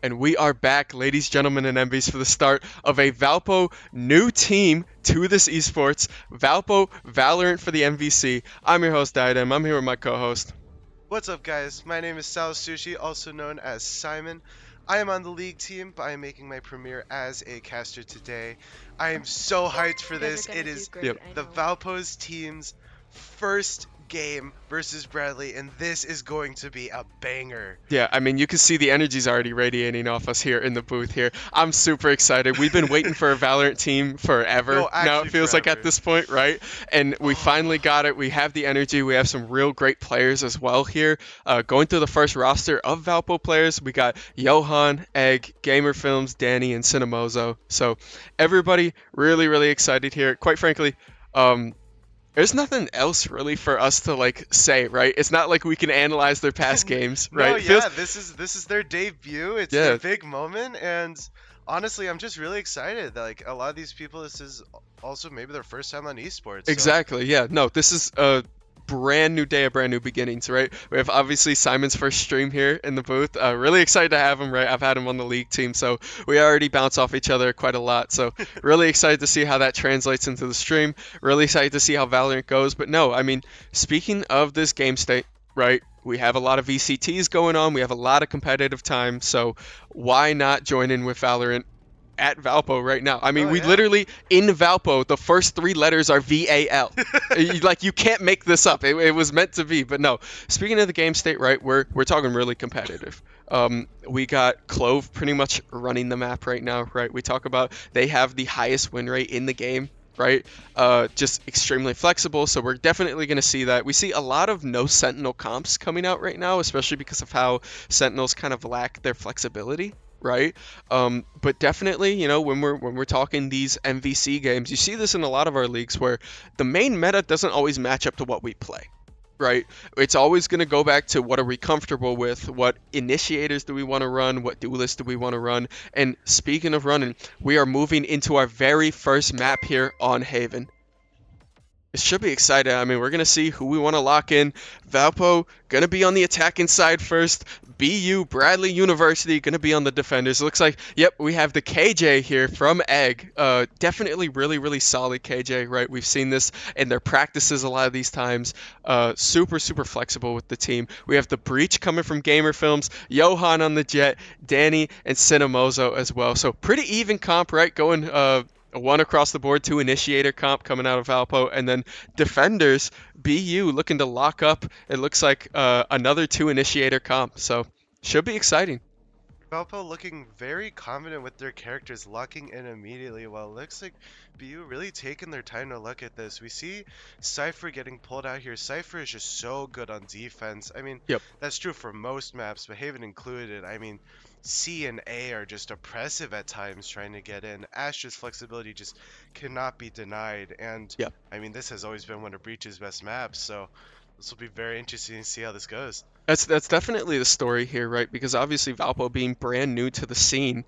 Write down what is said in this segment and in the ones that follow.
and we are back, ladies, gentlemen, and MVs, for the start of a Valpo new team to this esports. Valpo Valorant for the MVC. I'm your host, Diadem. I'm here with my co-host. What's up, guys? My name is Sal Sushi, also known as Simon. I am on the league team, but I am making my premiere as a caster today. I am so hyped for You guys are this. gonna It do is Yep. great, I the know. Valpo's team's first game versus Bradley, and this is going to be a banger. Yeah, I mean, you can see the energy's already radiating off us here in the booth here. I'm super excited. We've been waiting for a Valorant team forever. No, Now it actually, feels like at forever. this point, right? And we finally Oh, got it. We have the energy. We have some real great players as well here. Going through the first roster of Valpo players, we got Johan, Egg, Gamer Films, Danny, and Cinemozo. So everybody really, really excited here. Quite frankly, um, there's nothing else really for us to like say, right? It's not like we can analyze their past games, no, right? It feels yeah, this is their debut. It's their yeah, big moment, and honestly, I'm just really excited that like a lot of these people, this is also maybe their first time on esports. So exactly. Yeah, no, this is a brand new day, a brand new beginnings, right? We have obviously Simon's first stream here in the booth. Really excited to have him, right? I've had him on the league team, so we already bounce off each other quite a lot. So really excited to see how that translates into the stream. Really excited to see how Valorant goes. But no, I mean, speaking of this game state, right? We have a lot of VCTs going on. We have a lot of competitive time. So why not join in with Valorant at Valpo right now? I mean, oh we yeah. literally in Valpo, the first three letters are VAL. Like you can't make this up. It was meant to be. But no, speaking of the game state, right? We're talking really competitive. We got Clove pretty much running the map right now, right? We talk about they have the highest win rate in the game, right? Just extremely flexible. So we're definitely going to see that. We see a lot of no Sentinel comps coming out right now, especially because of how Sentinels kind of lack their flexibility, right? But definitely, when we're talking these MVC games, you see this in a lot of our leagues where the main meta doesn't always match up to what we play. Right? It's always going to go back to what are we comfortable with? What initiators do we want to run? What duelists do we want to run? And speaking of running, we are moving into our very first map here on Haven. It should be exciting. I mean, we're going to see who we want to lock in. Valpo going to be on the attacking side first. BU, Bradley University, going to be on the defenders. It looks like, yep, we have the KJ here from Egg. Definitely really, really solid KJ, right? We've seen this in their practices a lot of these times. Super, super flexible with the team. We have the Breach coming from Gamer Films, Johan on the Jet, Danny, and Cinemozo as well. So pretty even comp, right? Going a one across the board, two initiator comp coming out of Valpo, and then defenders BU looking to lock up. It looks like another two initiator comp, so should be exciting. Valpo looking very confident with their characters locking in immediately, while it looks like BU really taking their time to look at this. We see Cypher getting pulled out here. Cypher is just so good on defense. I mean, Yep. that's true for most maps, but Haven included. I mean, C and A are just oppressive at times trying to get in. Astra's flexibility just cannot be denied, and Yep. I mean, this has always been one of Breach's best maps, so this will be very interesting to see how this goes. That's definitely the story here, right? Because obviously Valpo being brand new to the scene,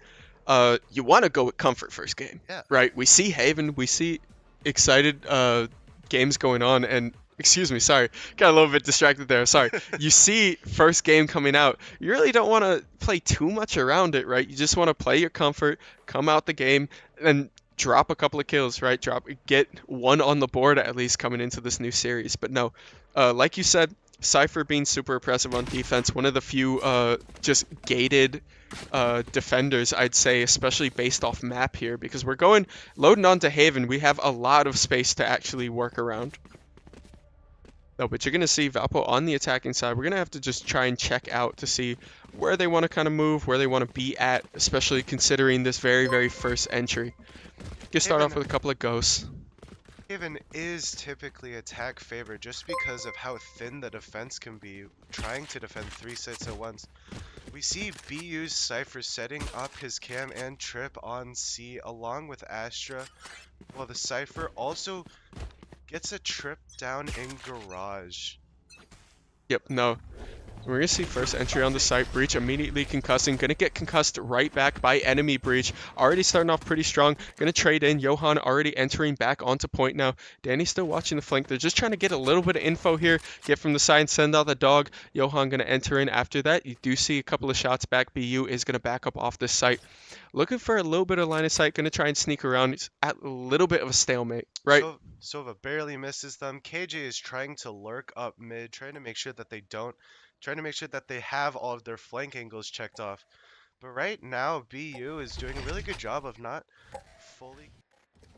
you want to go with comfort first game, Yeah. right? We see Haven, we see excited games going on, and excuse me, sorry, got a little bit distracted there. Sorry. You see first game coming out, you really don't want to play too much around it, right? You just want to play your comfort, come out the game, and drop a couple of kills, right? Get one on the board at least coming into this new series. But no, like you said, Cypher being super impressive on defense, one of the few just gated defenders, I'd say, especially based off map here, because we're going loading onto Haven. We have a lot of space to actually work around. No, but you're going to see Valpo on the attacking side. We're going to have to just try and check out to see where they want to kind of move, where they want to be at, especially considering this very, very first entry. Just start off Haven with a couple of ghosts. Haven is typically attack favored just because of how thin the defense can be, trying to defend three sites at once. We see BU's Cypher setting up his cam and trip on C along with Astra, while the Cypher also gets a trip down in garage. Yep, no. We're going to see first entry on the site. Breach immediately concussing. Going to get concussed right back by enemy Breach. Already starting off pretty strong. Going to trade in. Johan already entering back onto point now. Danny's still watching the flank. They're just trying to get a little bit of info here. Get from the side, send out the dog. Johan going to enter in after that. You do see a couple of shots back. BU is going to back up off this site. Looking for a little bit of line of sight. Going to try and sneak around. It's at a little bit of a stalemate, right? Sova barely misses them. KJ is trying to lurk up mid, trying to make sure that they have all of their flank angles checked off. But right now, BU is doing a really good job of not fully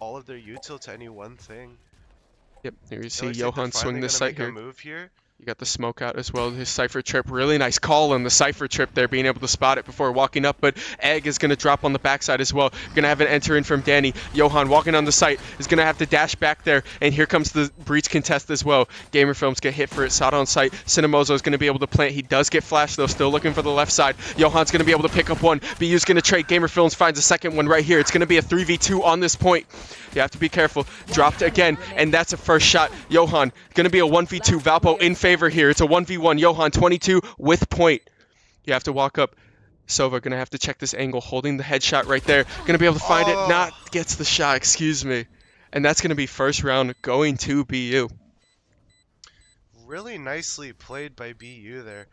all of their util to any one thing. Yep, here you It see looks like they're Johan swing finally this gonna site make a here. move here. You got the smoke out as well. His Cypher trip, really nice call on the Cypher trip there, being able to spot it before walking up, but Egg is going to drop on the backside as well. Going to have an enter in from Danny. Johan walking on the site is going to have to dash back there, and here comes the breach contest as well. Gamer Films get hit for it, shot on site. Cinemozo is going to be able to plant. He does get flashed though, still looking for the left side. Johan's going to be able to pick up one. BU's going to trade. Gamer Films finds a second one right here. It's going to be a 3v2 on this point. You have to be careful. Dropped again, and that's a first shot. Johan, going to be a 1v2. Valpo in favor here. It's a 1v1. Johan, 22 with point. You have to walk up. Sova going to have to check this angle, holding the headshot right there. Going to be able to find it. Not gets the shot, excuse me. And that's going to be first round going to BU. Really nicely played by BU there.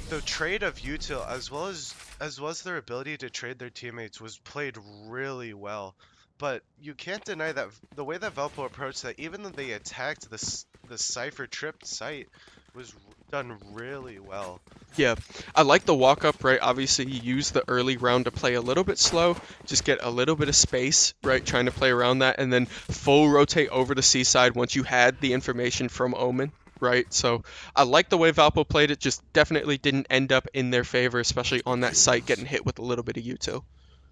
The trade of util as well as their ability to trade their teammates was played really well. But you can't deny that the way that Valpo approached that, even though they attacked the Cypher tripped site, was done really well. Yeah, I like the walk up, right? Obviously, you use the early round to play a little bit slow, just get a little bit of space, right? Trying to play around that, and then full rotate over the C side once you had the information from Omen, right? So I like the way Valpo played it, just definitely didn't end up in their favor, especially on that site, getting hit with a little bit of util.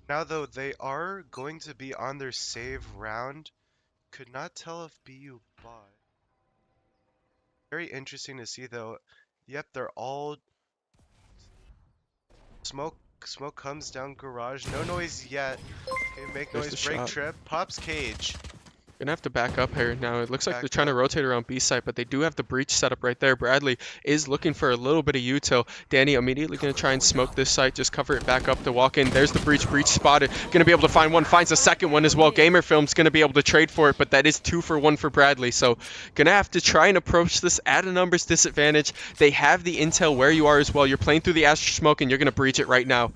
Now, though, they are going to be on their save round. Could not tell if BU bought. Very interesting to see, though. Yep, they're all... Smoke comes down garage. No noise yet. Okay, make There's noise, the break shot. trip. Pops cage. Gonna have to back up here now. It looks like Back they're trying to up. rotate around B site, but they do have the breach set up right there. Bradley is looking for a little bit of util. Danny immediately gonna try and smoke this site, just cover it back up to walk in. There's the breach spotted. Gonna be able to find one, finds a second one as well. Gamer Film's gonna be able to trade for it, but that is 2 for 1 for Bradley. So gonna have to try and approach this at a numbers disadvantage. They have the intel where you are as well. You're playing through the Astro Smoke and you're gonna breach it right now.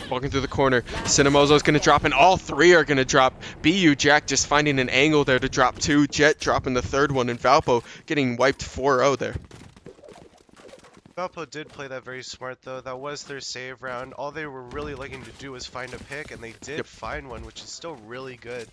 Walking through the corner. Cinemozo's going to drop, and all three are going to drop. BU Jack just finding an angle there to drop 2. Jet dropping the third one, and Valpo getting wiped 4-0 there. Valpo did play that very smart, though. That was their save round. All they were really looking to do was find a pick, and they did find one, which is still really good.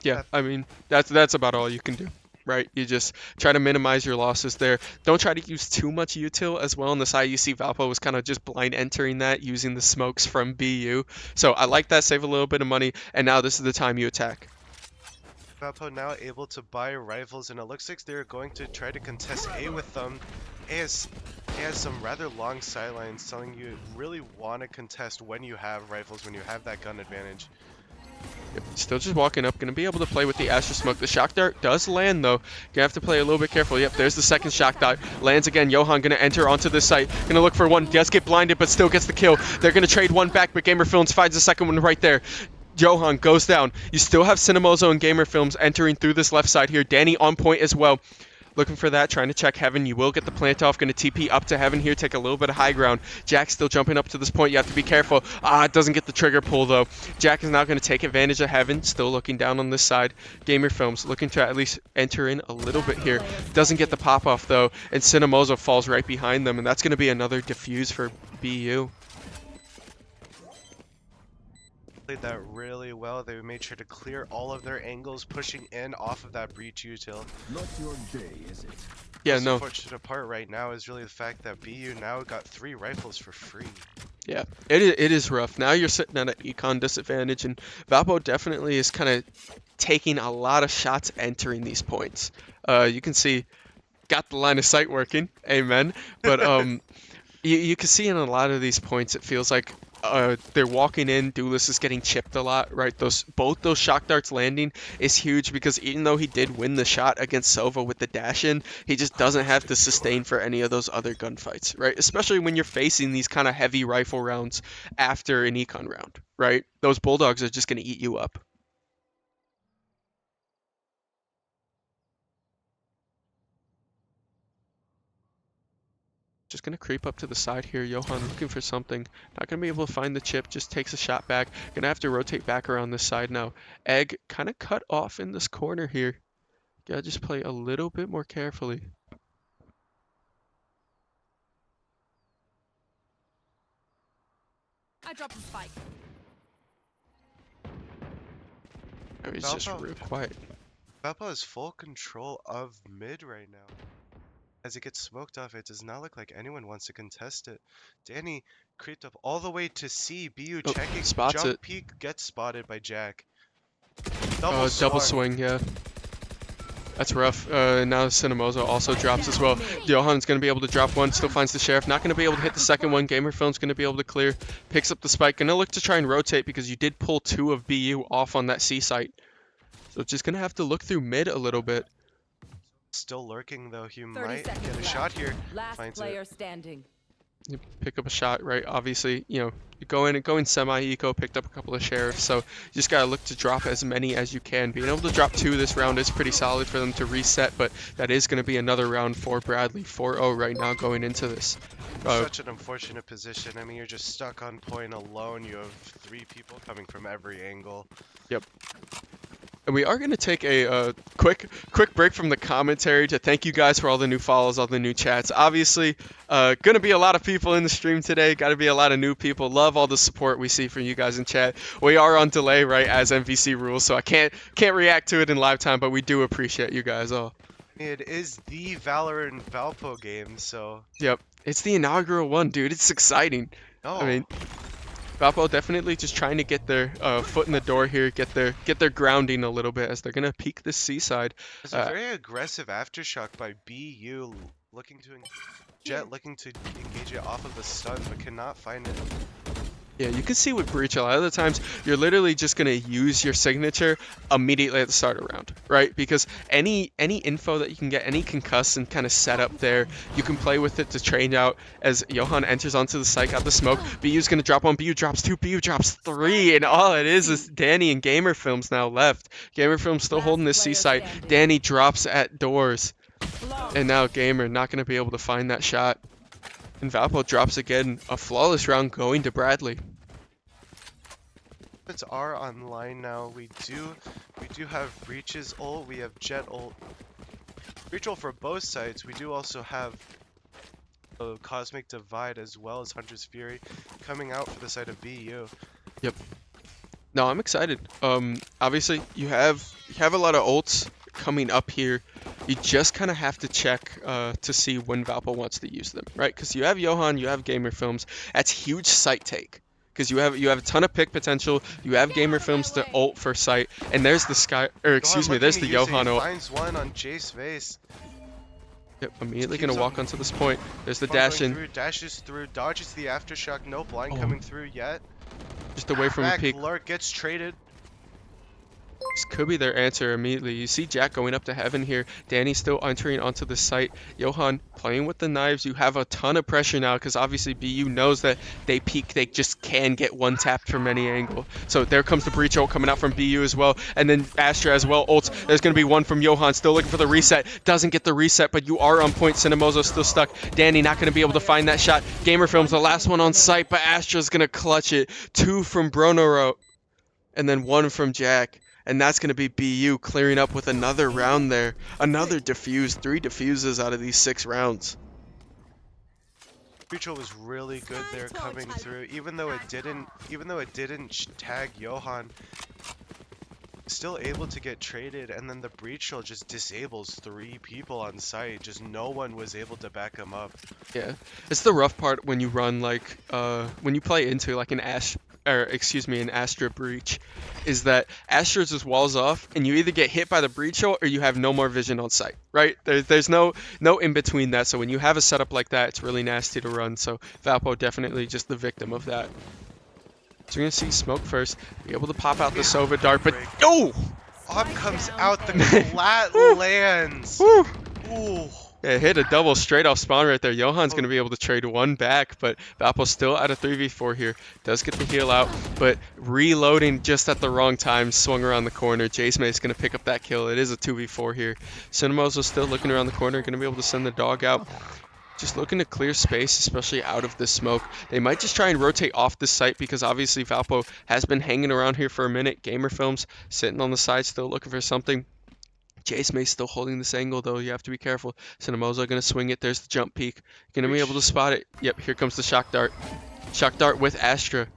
Yeah, I mean, that's about all you can do. Right, you just try to minimize your losses there. Don't try to use too much util as well on the side. You see Valpo was kind of just blind entering that, using the smokes from BU. So I like that, save a little bit of money, and now this is the time you attack. Valpo now able to buy rifles, and it looks like they're going to try to contest A with them. A has some rather long sidelines telling you really want to contest when you have rifles, when you have that gun advantage. Yep, still just walking up, gonna be able to play with the Astro Smoke. The shock dart does land though. Gonna have to play a little bit careful. Yep, there's the second shock dart. Lands again. Johan gonna enter onto this site. Gonna look for one. Does get blinded, but still gets the kill. They're gonna trade one back, but Gamer Films finds the second one right there. Johan goes down. You still have Cinemozo and Gamer Films entering through this left side here. Danny on point as well. Looking for that, trying to check Heaven. You will get the plant off. Going to TP up to Heaven here, take a little bit of high ground. Jack still jumping up to this point. You have to be careful. It doesn't get the trigger pull, though. Jack is now going to take advantage of Heaven, still looking down on this side. Gamer Films looking to at least enter in a little bit here. Doesn't get the pop-off, though, and Cinemozo falls right behind them, and that's going to be another defuse for BU. Played that really well. They made sure to clear all of their angles, pushing in off of that breach util. Not your day, is it? Yeah, The no. unfortunate part right now is really the fact that BU now got 3 rifles for free. Yeah, it is rough. Now you're sitting at an econ disadvantage, and Valpo definitely is kind of taking a lot of shots entering these points. You can see, got the line of sight working, amen. But you can see in a lot of these points, it feels like they're walking in. Duelist is getting chipped a lot, right? Both those shock darts landing is huge because even though he did win the shot against Sova with the dash in, he just doesn't have to sustain for any of those other gunfights, right? Especially when you're facing these kind of heavy rifle rounds after an econ round, right? Those bulldogs are just going to eat you up. Just going to creep up to the side here. Johan looking for something. Not going to be able to find the chip. Just takes a shot back. Going to have to rotate back around this side now. Egg kind of cut off in this corner here. Gotta just play a little bit more carefully. I dropped the spike. Oh, he's just Valpo. real quiet. Valpo has full control of mid right now. As it gets smoked off, it does not look like anyone wants to contest it. Danny creeped up all the way to C. BU Oh, checking. spots Jump it. peek gets spotted by Jack. Double swing, yeah. That's rough. Now Cinemozo also drops as well. Johan's going to be able to drop one, still finds the Sheriff. Not going to be able to hit the second one. Gamer Film's going to be able to clear. Picks up the spike. Going to look to try and rotate because you did pull 2 of BU off on that C site. So just going to have to look through mid a little bit. Still lurking though. He 30 might seconds get a left. shot here. Last Finds player it. standing. You pick up a shot, right? Obviously, you know, you go in semi-eco, picked up a couple of Sheriffs, so you just gotta look to drop as many as you can. Being able to drop 2 this round is pretty solid for them to reset, but that is gonna be another round for Bradley. 4-0 right now going into this. Such an unfortunate position. I mean, you're just stuck on point alone. You have 3 people coming from every angle. Yep. And we are going to take a quick break from the commentary to thank you guys for all the new follows, all the new chats. Obviously, going to be a lot of people in the stream today. Got to be a lot of new people. Love all the support we see from you guys in chat. We are on delay, right, as MVC rules, so I can't react to it in live time, but we do appreciate you guys all. It is the Valorant Valpo game, so. Yep. It's the inaugural one, dude. It's exciting. Oh. I mean, Valpo definitely just trying to get their foot in the door here, get their grounding a little bit as they're gonna peek this seaside. It's a very aggressive aftershock by BU, looking to Jet looking to engage it off of the stun, but cannot find it. Yeah, you can see with Breach a lot of the times you're literally just gonna use your signature immediately at the start of round, right? Because any info that you can get, any concuss and kind of set up there, you can play with it to train out. As Johan enters onto the site, got the smoke. BU's gonna drop 1, BU drops 2, BU drops 3, and all it is Danny and Gamer Films now left. Gamer Films still holding this C site. Danny drops at doors, and now Gamer not gonna be able to find that shot. And Valpo drops again, a flawless round going to Bradley. It's our online now. We do have Breach's ult, we have Jet ult. Breach ult for both sides. We do also have a Cosmic Divide as well as Hunter's Fury coming out for the side of BU. Yep. No, I'm excited. Obviously you have a lot of ults coming up here. You just kind of have to check to see when Valpo wants to use them, right? Because you have Johan, you have Gamer Films. That's huge site take. Because you have a ton of pick potential. You have Gamer Films to ult for site, and there's the there's the Johan ult. Finds one on Jace Vase. Yep, immediately gonna walk onto this point. There's the dash in. Dashes through, dodges the aftershock. No blind coming through yet. Just away from a peak. Lurk gets traded. This could be their answer immediately. You see Jack going up to heaven here. Danny still entering onto the site. Johan playing with the knives. You have a ton of pressure now because obviously BU knows that they peek. They just can get one tapped from any angle. So there comes the breach ult coming out from BU as well. And then Astra as well ults. There's going to be one from Johan. Still looking for the reset. Doesn't get the reset, but you are on point. Cinemozo still stuck. Danny not going to be able to find that shot. Gamer Films the last one on site, but Astra's going to clutch it. 2 from Bronoro. And then 1 from Jack. And that's going to be BU clearing up with another round there. Another defuse. 3 defuses out of these 6 rounds. Breach ult was really good there coming through. Even though it didn't tag Johan, still able to get traded, and then the breach ult just disables 3 people on site. Just no one was able to back him up. Yeah. It's the rough part when you run like when you play into like an Astra breach, is that Astra's just walls off and you either get hit by the breach ult or you have no more vision on site, right? There's no in between that. So when you have a setup like that, it's really nasty to run. So Valpo definitely just the victim of that. So we're going to see smoke first. Be able to pop out the Sova dart, but oh! Op comes out, the Man. flat Woo. lands. Woo! Ooh. Yeah, hit a double straight off spawn right there. Johan's Oh. going to be able to trade one back, but Valpo's still at a 3v4 here. Does get the heal out, but reloading just at the wrong time. Swung around the corner. Jacemay's going to pick up that kill. It is a 2v4 here. Cinemozo's still looking around the corner. Going to be able to send the dog out. Just looking to clear space, especially out of the smoke. They might just try and rotate off this site because obviously Valpo has been hanging around here for a minute. Gamer Films sitting on the side still looking for something. Jace May still holding this angle, though. You have to be careful. Cinemozo going to swing it. There's the jump peak. Going to be able to spot it. Yep, here comes the shock dart. Shock dart with Astra.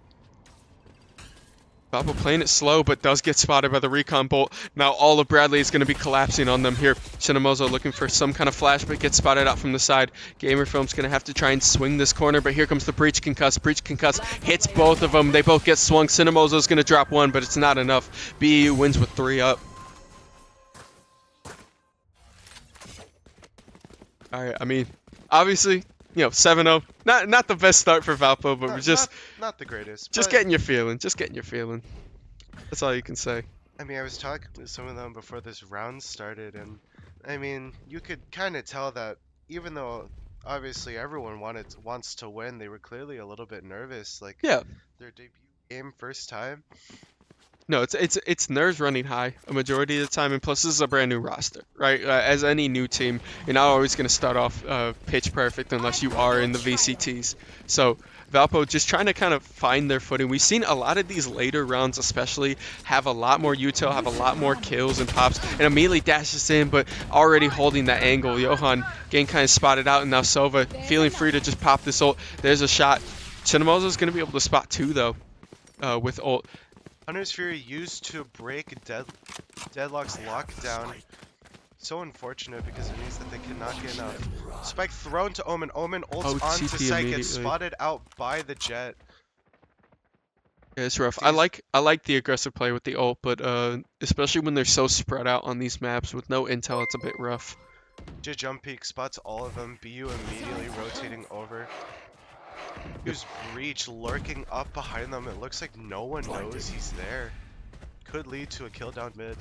Valpo playing it slow, but does get spotted by the recon bolt. Now all of Bradley is going to be collapsing on them here. Cinemozo looking for some kind of flash, but gets spotted out from the side. Gamer Film's going to have to try and swing this corner, but here comes the Breach Concuss. Breach Concuss hits both of them. They both get swung. Cinemozo's going to drop one, but it's not enough. BU wins with 3 up. All right, I mean, obviously, 7-0. Not the best start for Valpo, but we're just not the greatest. just getting your feeling. Just getting your feeling. That's all you can say. I mean, I was talking to some of them before this round started, and I mean, you could kind of tell that even though obviously everyone wants to win, they were clearly a little bit nervous. Like, Yeah. their debut game, first time. No, it's nerves running high a majority of the time, and plus this is a brand new roster, right? As any new team, you're not always going to start off pitch perfect unless you are in the VCTs. So Valpo just trying to kind of find their footing. We've seen a lot of these later rounds, especially, have a lot more util, have a lot more kills and pops, and immediately dashes in, but already holding that angle. Johan getting kind of spotted out, and now Sova feeling free to just pop this ult. There's a shot. Cinemozo's going to be able to spot 2 though, with ult. Hunter's Fury used to break Deadlock's lockdown. So unfortunate because it means that they cannot get enough. Spike thrown to Omen. Omen ults onto CT site, gets immediately. spotted out by the Jet. Yeah, it's rough. I like the aggressive play with the ult, but especially when they're so spread out on these maps with no intel, it's a bit rough. Jet jump peek spots all of them. BU immediately rotating over. Who's Breach lurking up behind them? It looks like no one knows he's there. Could lead to a kill down mid.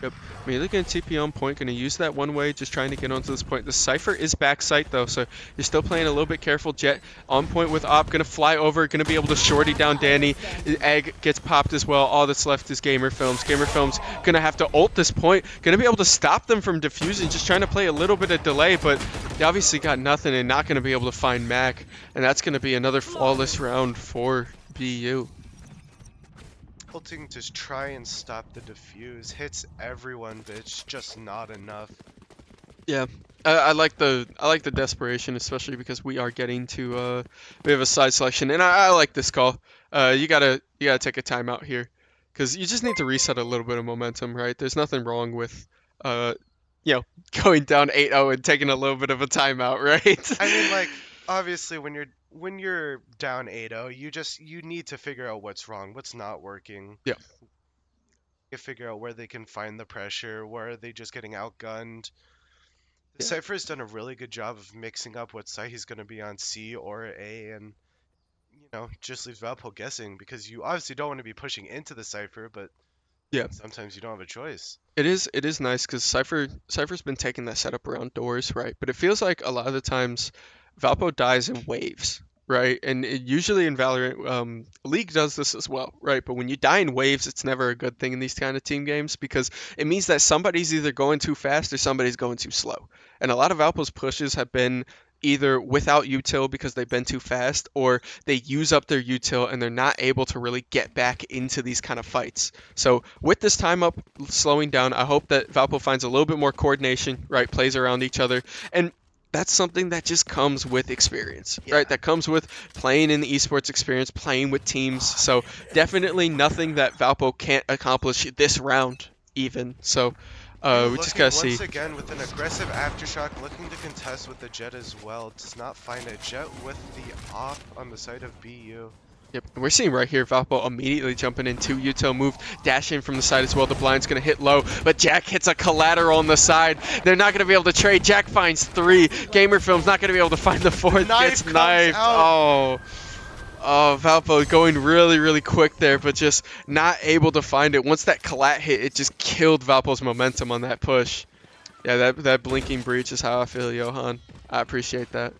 Yep. I mean, looking at TP on point, going to use that one way, just trying to get onto this point. The Cypher is back site, though, so you're still playing a little bit careful. Jet on point with Op, going to fly over, going to be able to shorty down Danny. Egg gets popped as well. All that's left is Gamer Films. Gamer Films going to have to ult this point, going to be able to stop them from defusing, just trying to play a little bit of delay, but they obviously got nothing and not going to be able to find Mac, and that's going to be another flawless round for BU. Ulting to try and stop the defuse. Hits everyone, but it's just not enough. Yeah, I like the desperation, especially because we are getting to we have a side selection, and I like this call. You gotta take a timeout here, because you just need to reset a little bit of momentum, right? There's nothing wrong with going down 8-0 and taking a little bit of a timeout, right? I mean, like, obviously when you're down 8-0, you need to figure out what's wrong, what's not working. Yeah. You figure out where they can find the pressure, where are they just getting outgunned. The Yeah. Cypher's done a really good job of mixing up what site he's going to be on, C or A, and just leaves Valpo guessing, because you obviously don't want to be pushing into the Cypher, but Yeah. sometimes you don't have a choice. It is nice because Cypher's been taking that setup around doors, right? But it feels like a lot of the times Valpo dies in waves, right? And usually in Valorant, League does this as well, right? But when you die in waves, it's never a good thing in these kind of team games because it means that somebody's either going too fast or somebody's going too slow. And a lot of Valpo's pushes have been either without util because they've been too fast, or they use up their util and they're not able to really get back into these kind of fights. So with this time up slowing down, I hope that Valpo finds a little bit more coordination, right? Plays around each other, and that's something that just comes with experience, right? That comes with playing in the esports experience, playing with teams. So definitely nothing that Valpo can't accomplish this round even. So we just gotta see. Once again with an aggressive aftershock, looking to contest with the Jet as well. Does not find a Jet with the op on the side of BU. Yep, and we're seeing right here Valpo immediately jumping into util move, dash in from the side as well. The blind's going to hit low, but Jack hits a collateral on the side. They're not going to be able to trade. Jack finds 3. Gamer Film's not going to be able to find the 4th. Gets knifed. Oh. Oh, Valpo going really, really quick there, but just not able to find it. Once that collat hit, it just killed Valpo's momentum on that push. Yeah, that blinking breach is how I feel, Johan. I appreciate that.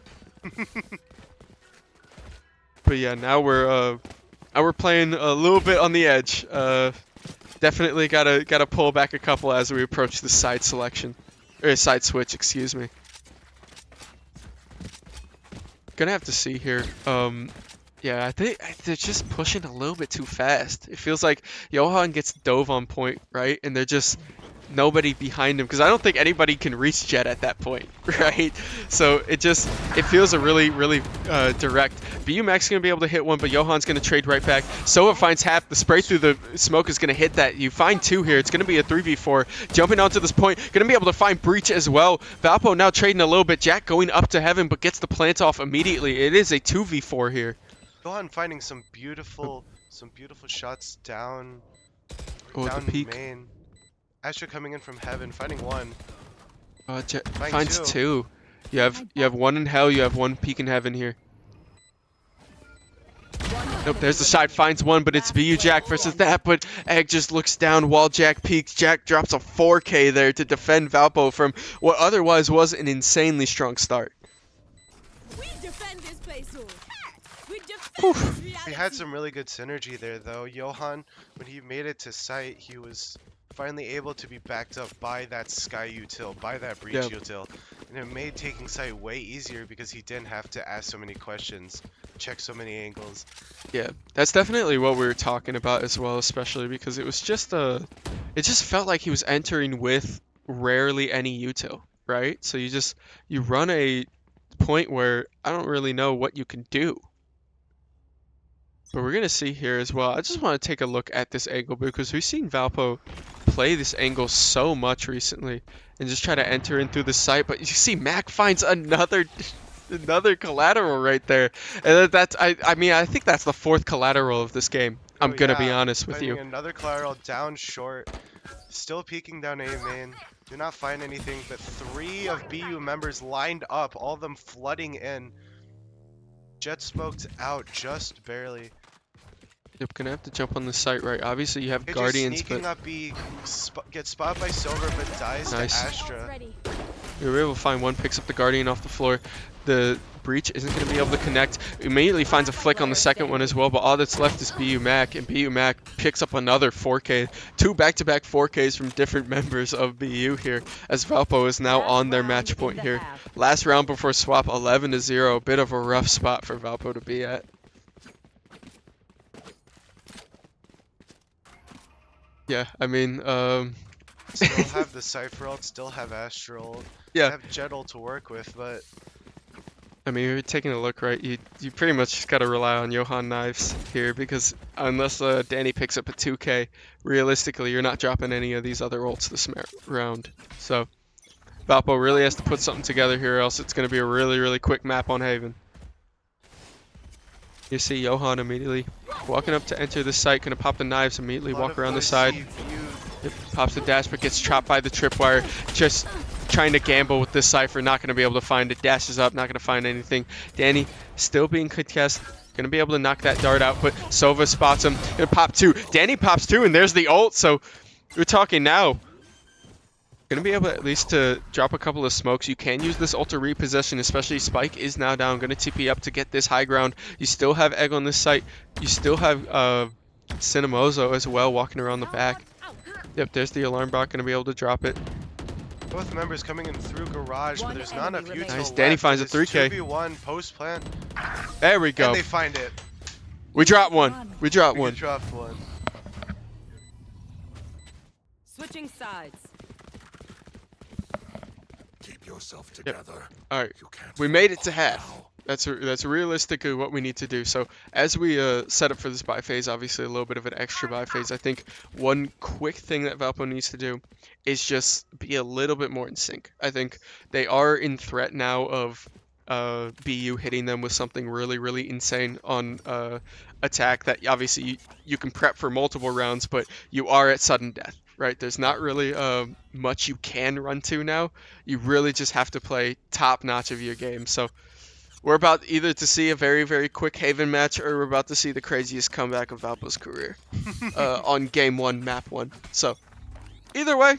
But yeah, now we're playing a little bit on the edge. Definitely gotta pull back a couple as we approach the side selection, or side switch, excuse me. Gonna have to see here. Yeah, I think they're just pushing a little bit too fast. It feels like Johan gets dove on point, right? And they're just nobody behind him because I don't think anybody can reach Jet at that point, right? So it feels a really, really direct. BU Max gonna be able to hit one, but Johan's gonna trade right back. Sova finds half. The spray through the smoke is gonna hit that. You find two here. It's gonna be a 3v4. Jumping onto this point, gonna be able to find breach as well. Valpo now trading a little bit. Jack going up to heaven, but gets the plant off immediately. It is a 2v4 here. Gohan finding some beautiful shots down The peak. main. Astra coming in from heaven, finding one. Jet Finding finds two. You have one in hell. You have one peak in heaven here. Nope, there's the side, finds one, but it's BU Jack versus that, but Egg just looks down while Jack peeks. Jack drops a 4K there to defend Valpo from what otherwise was an insanely strong start. We defend this place, we defend this reality. We had some really good synergy there though. Johan, when he made it to site, he was finally able to be backed up by that Sky util, by that Breach util. And it made taking site way easier because he didn't have to ask so many questions, check so many angles. Yeah, that's definitely what we were talking about as well, especially because it was just it just felt like he was entering with rarely any util, right? So you run a point where I don't really know what you can do. But we're gonna see here as well. I just want to take a look at this angle because we've seen Valpo play this angle so much recently and just try to enter in through the site. But you see Mac finds another collateral right there. And I think that's the fourth collateral of this game. I'm gonna be honest with you. Another collateral down short, still peeking down A main. Do not find anything, but 3 of BU members lined up, all of them flooding in. Jet smoked out just barely. Yep, gonna have to jump on the site, right? Obviously you have Just Guardians, sneaking but up B, gets spotted by Silver, but dies Nice. to Astra. we were able to find one, picks up the Guardian off the floor. The Breach isn't going to be able to connect. Immediately finds a flick on the second one as well, but all that's left is BU Mac, and BU Mac picks up another 4K. 2 back-to-back 4Ks from different members of BU here, as Valpo is now on their match point here. Last round before swap, 11-0. A bit of a rough spot for Valpo to be at. Yeah, I mean, Still have the Cypher ult, still have Astral, yeah. have Jet ult to work with, but I mean, you're taking a look, right? You pretty much just got to rely on Johan Knives here because unless Danny picks up a 2K, realistically, you're not dropping any of these other ults this round. So, Valpo really has to put something together here, or else it's going to be a really, really quick map on Haven. You see Johan immediately walking up to enter the site, going to pop the knives immediately, walk around the side. Yep, pops the dash, but gets chopped by the tripwire. Just trying to gamble with this Cypher, not going to be able to find it. Dashes up, not going to find anything. Danny still being contested. Going to be able to knock that dart out, but Sova spots him. Going to pop 2. Danny pops 2, and there's the ult. So we're talking now. Going to be able at least to drop a couple of smokes. You can use this ult to repossession, especially Spike is now down. Going to TP up to get this high ground. You still have Egg on this site. You still have Cinemozo as well walking around the back. Yep, there's the alarm bot. Going to be able to drop it. both members coming in through garage, but there's not enough util Nice. left. Danny finds a It's 3K. 2v1 post plant. There we go. And they find it. We dropped one. We dropped We one. dropped one. Switching sides. Keep yourself together. All right. You can't We made it to fall half. now. That's realistically what we need to do. So as we set up for this buy phase, obviously a little bit of an extra buy phase, I think one quick thing that Valpo needs to do is just be a little bit more in sync. I think they are in threat now of BU hitting them with something really, really insane on attack that obviously you can prep for multiple rounds, but you are at sudden death, right? There's not really much you can run to now. You really just have to play top notch of your game. So We're about either to see a very, very quick Haven match, or we're about to see the craziest comeback of Valpo's career on game 1, map 1. So either way,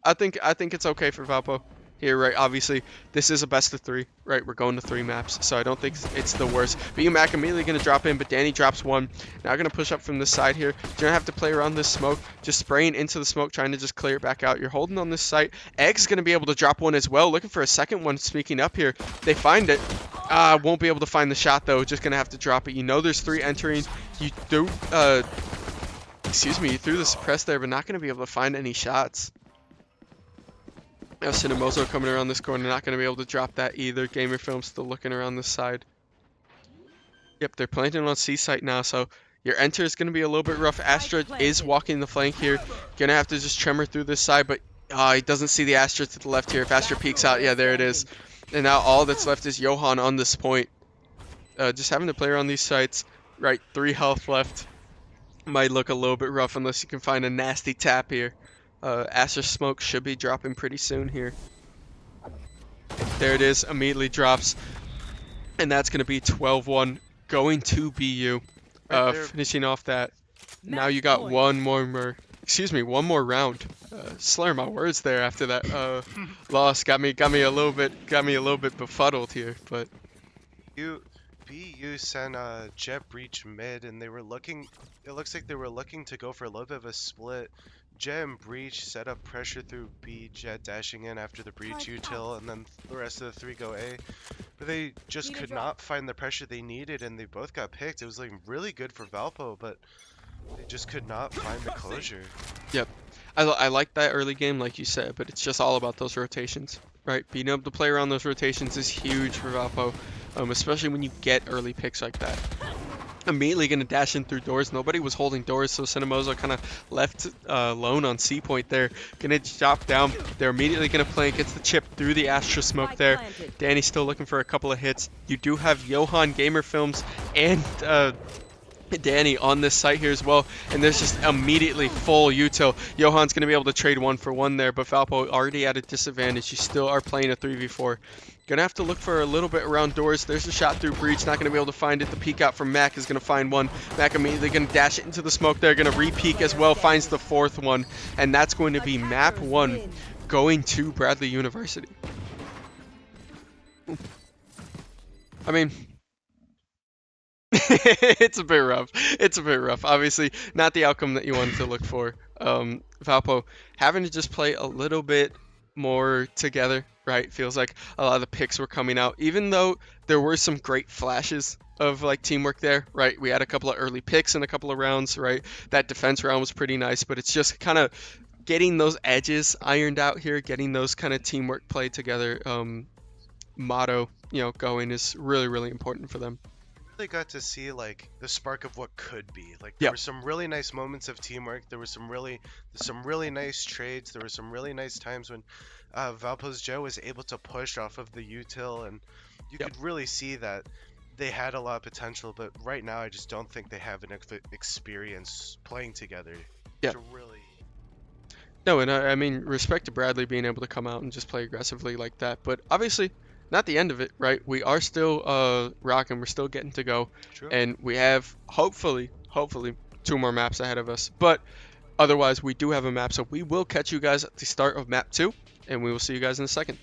I think it's okay for Valpo here, right? Obviously, this is a best of 3, right? We're going to 3 maps, so I don't think it's the worst. But Mac immediately going to drop in, but Danny drops 1. Now going to push up from this side here. You're going to have to play around this smoke, just spraying into the smoke, trying to just clear it back out. You're holding on this site. Egg's going to be able to drop 1 as well, looking for a second one. Speaking up here, they find it. Won't be able to find the shot, though. Just going to have to drop it. You know there's 3 entering. You do, excuse me, you threw the suppress there, but not going to be able to find any shots. Now Cinemozo coming around this corner, not going to be able to drop that either. Gamer Film still looking around this side. Yep, they're planting on C site now, so your enter is going to be a little bit rough. Astra is walking the flank here. Going to have to just tremor through this side, but he doesn't see the Astra to the left here. If Astra peeks out, yeah, there it is. And now all that's left is Johan on this point. Just having to play around these sites. Right, 3 health left. Might look a little bit rough unless you can find a nasty tap here. Astra smoke should be dropping pretty soon here. There it is, immediately drops. And that's going to be 12-1 going to BU. Finishing off that. Now you got one more round. Slur my words there after that loss. Got me a little bit befuddled here, but BU sent Jet Breach mid, and they were looking. It looks like they were looking to go for a little bit of a split. Jet and Breach set up pressure through B. Jet dashing in after the Breach util, and then the rest of the 3 go A. But they just could not find the pressure they needed, and they both got picked. It was like really good for Valpo, but they just could not find the closure. Yep. I like that early game, like you said, but it's just all about those rotations, right? Being able to play around those rotations is huge for Valpo, especially when you get early picks like that. Immediately going to dash in through doors. Nobody was holding doors, so Cinemozo kind of left alone on C point there. Going to drop down. They're immediately going to play. Gets the chip through the Astra smoke there. Danny's still looking for a couple of hits. You do have Johan Gamer Films and Danny on this site here as well, and there's just immediately full util. Johan's going to be able to trade 1 for 1 there, but Valpo already at a disadvantage. You still are playing a 3v4. Gonna have to look for a little bit around doors. There's a shot through Breach, not gonna be able to find it. The peek out from Mac is gonna find 1. Mac immediately gonna dash it into the smoke there, gonna re-peek as well, finds the 4th one, and that's going to be map 1 going to Bradley University. I mean, it's a bit rough. It's a bit rough. Obviously, not the outcome that you wanted to look for. Valpo having to just play a little bit more together, right? Feels like a lot of the picks were coming out, even though there were some great flashes of like teamwork there, right? We had a couple of early picks in a couple of rounds, right? That defense round was pretty nice, but it's just kind of getting those edges ironed out here, getting those kind of teamwork play together motto, going is really, really important for them. Really got to see like the spark of what could be. Like there were some really nice moments of teamwork. There were some really nice trades. There were some really nice times when Valpo's Joe was able to push off of the util, and you could really see that they had a lot of potential. But right now, I just don't think they have enough experience playing together to really. No, and I mean, respect to Bradley being able to come out and just play aggressively like that. But obviously, not the end of it, right? We are still rocking. We're still getting to go. True. And we have, hopefully, 2 more maps ahead of us. But otherwise, we do have a map. So we will catch you guys at the start of map 2. And we will see you guys in a second.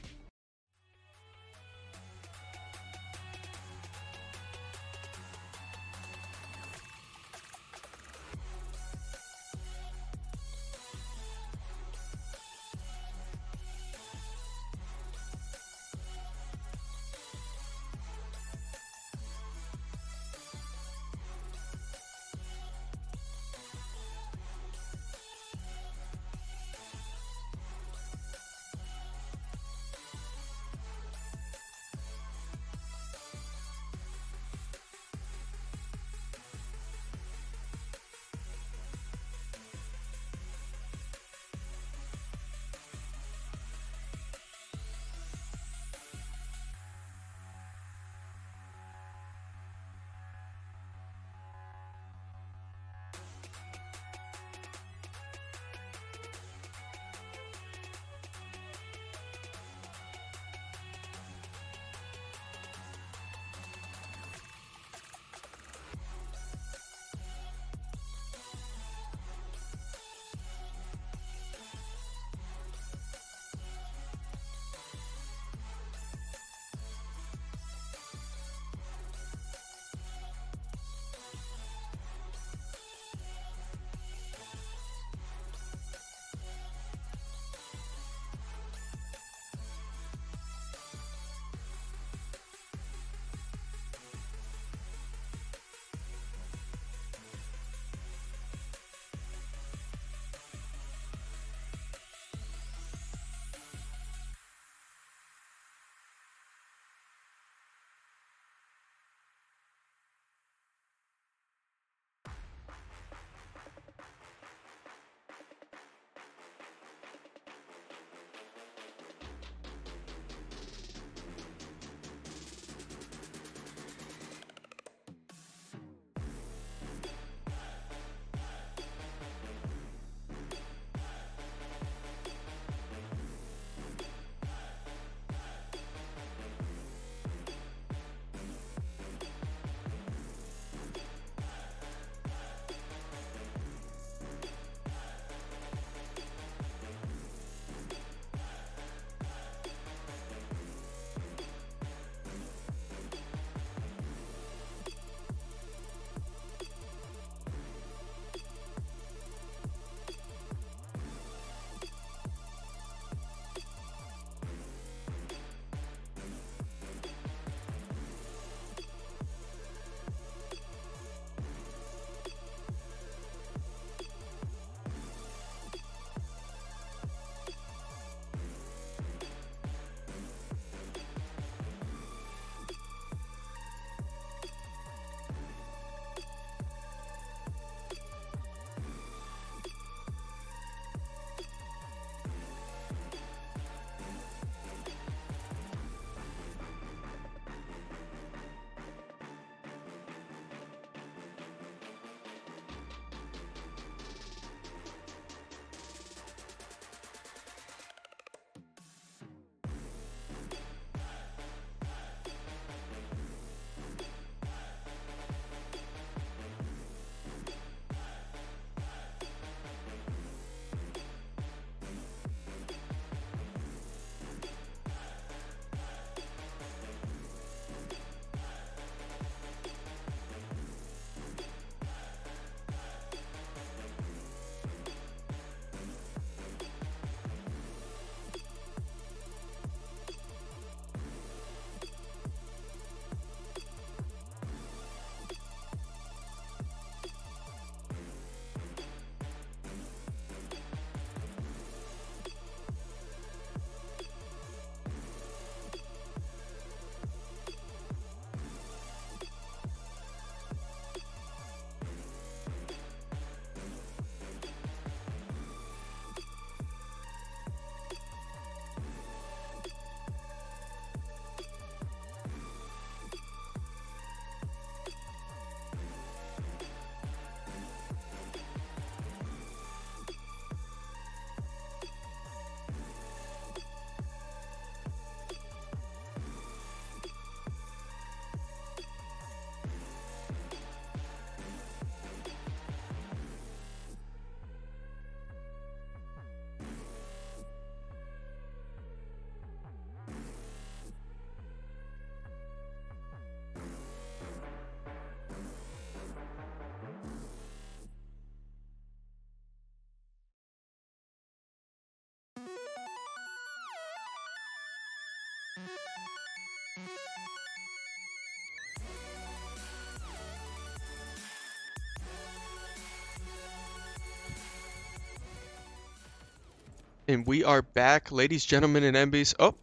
And we are back, ladies, gentlemen, and MBs. Oh,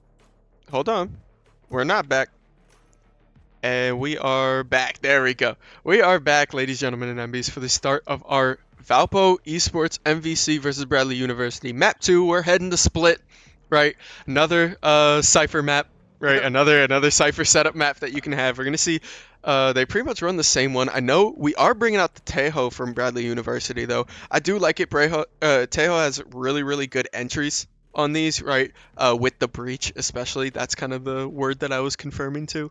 hold on. We're not back. And we are back. There we go. We are back, ladies, gentlemen, and MBs, for the start of our Valpo Esports MVC versus Bradley University. Map 2, we're heading to Split, right? Another Cypher map, right? Another Cypher setup map that you can have. We're going to see they pretty much run the same one. I know we are bringing out the Tejo from Bradley University, though. I do like it. Tejo has really, really good entries on these, right? With the breach, especially. That's kind of the word that I was confirming to.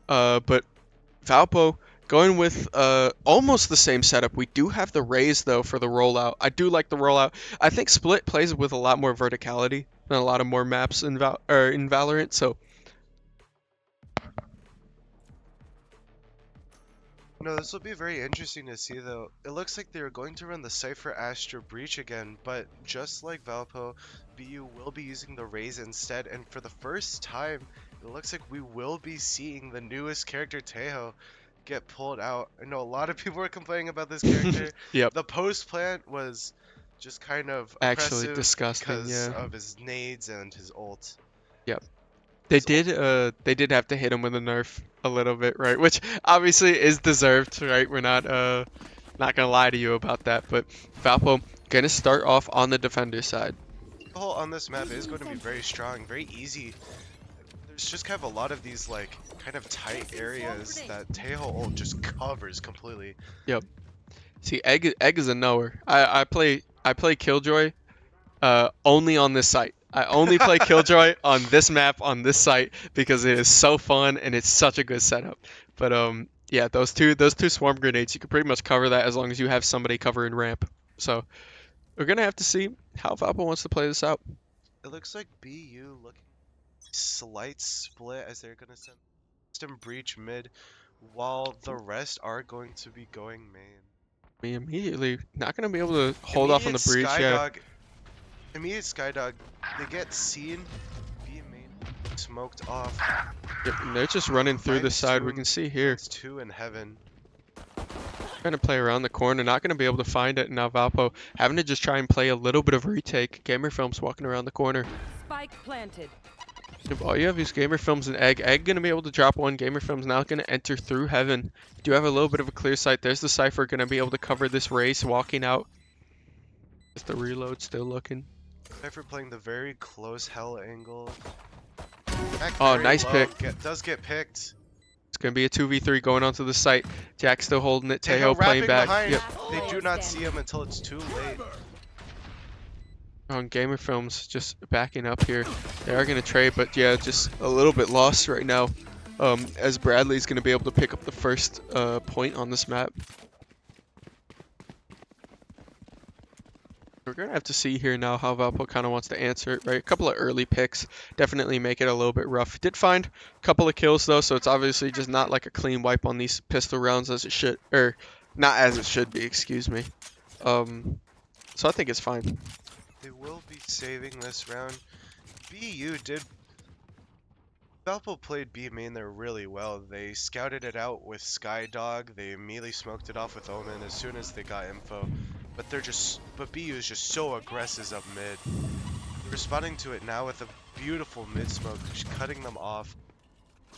But Valpo going with almost the same setup. We do have the raise though for the rollout. I do like the rollout. I think Split plays with a lot more verticality than a lot of more maps in in Valorant. So No, this will be very interesting to see though. It looks like they're going to run the Cypher Astra Breach again, but just like Valpo, BU will be using the Raze instead, and for the first time, it looks like we will be seeing the newest character Tejo get pulled out. I know a lot of people were complaining about this character. yep, The post plant was just kind of actually oppressive disgusting. because Yeah, of his nades and his ult. yep. His ult- They did have to hit him with a nerf a little bit, right? Which obviously is deserved, right? We're not gonna lie to you about that. But Valpo gonna start off on the defender side. The whole on this map is going to be very strong, very easy. There's just kind of a lot of these like kind of tight areas that Tejo ult just covers completely. Yep. See, Egg is a knower. I play Killjoy only on this site. I only play Killjoy on this map on this site because it is so fun and it's such a good setup. But yeah, those two swarm grenades, you can pretty much cover that as long as you have somebody covering ramp. So we're gonna have to see how Valpo wants to play this out. It looks like BU looking slight split as they're gonna send System Breach mid, while the rest are going to be going main. We immediately not gonna be able to hold off on the breach. Yeah. Immediate Skydog, they get seen, B main smoked off. Yep, and they're just running through the Finds side. two We in- can see here. finds two in heaven. Trying to play around the corner, not going to be able to find it. Now Valpo having to just try and play a little bit of retake. Gamer Films walking around the corner. Spike planted. If all you have is Gamer Films and Egg. Egg going to be able to drop one. Gamer Films now going to enter through heaven. Do have a little bit of a clear sight. There's the Cypher going to be able to cover this race walking out. Is the reload still looking? Cypher playing the very close hell angle. Oh, nice pick. Does get picked. It's going to be a 2v3 going onto the site. Jack still holding it. Tejo Tejo playing wrapping back. behind. Yep. They do not see him until it's too late. On Gamer Films just backing up here. They are going to trade, but yeah, just a little bit lost right now. As Bradley's going to be able to pick up the first point on this map. We're going to have to see here now how Valpo kind of wants to answer it, right? A couple of early picks definitely make it a little bit rough. Did find a couple of kills though, so it's obviously just not like a clean wipe on these pistol rounds as it should, or not as it should be, excuse me. So I think it's fine. They will be saving this round. BU did. Valpo played B main there really well. They scouted it out with Skydog. They immediately smoked it off with Omen as soon as they got info. But BU is just so aggressive up mid. They're responding to it now with a beautiful mid smoke, just cutting them off.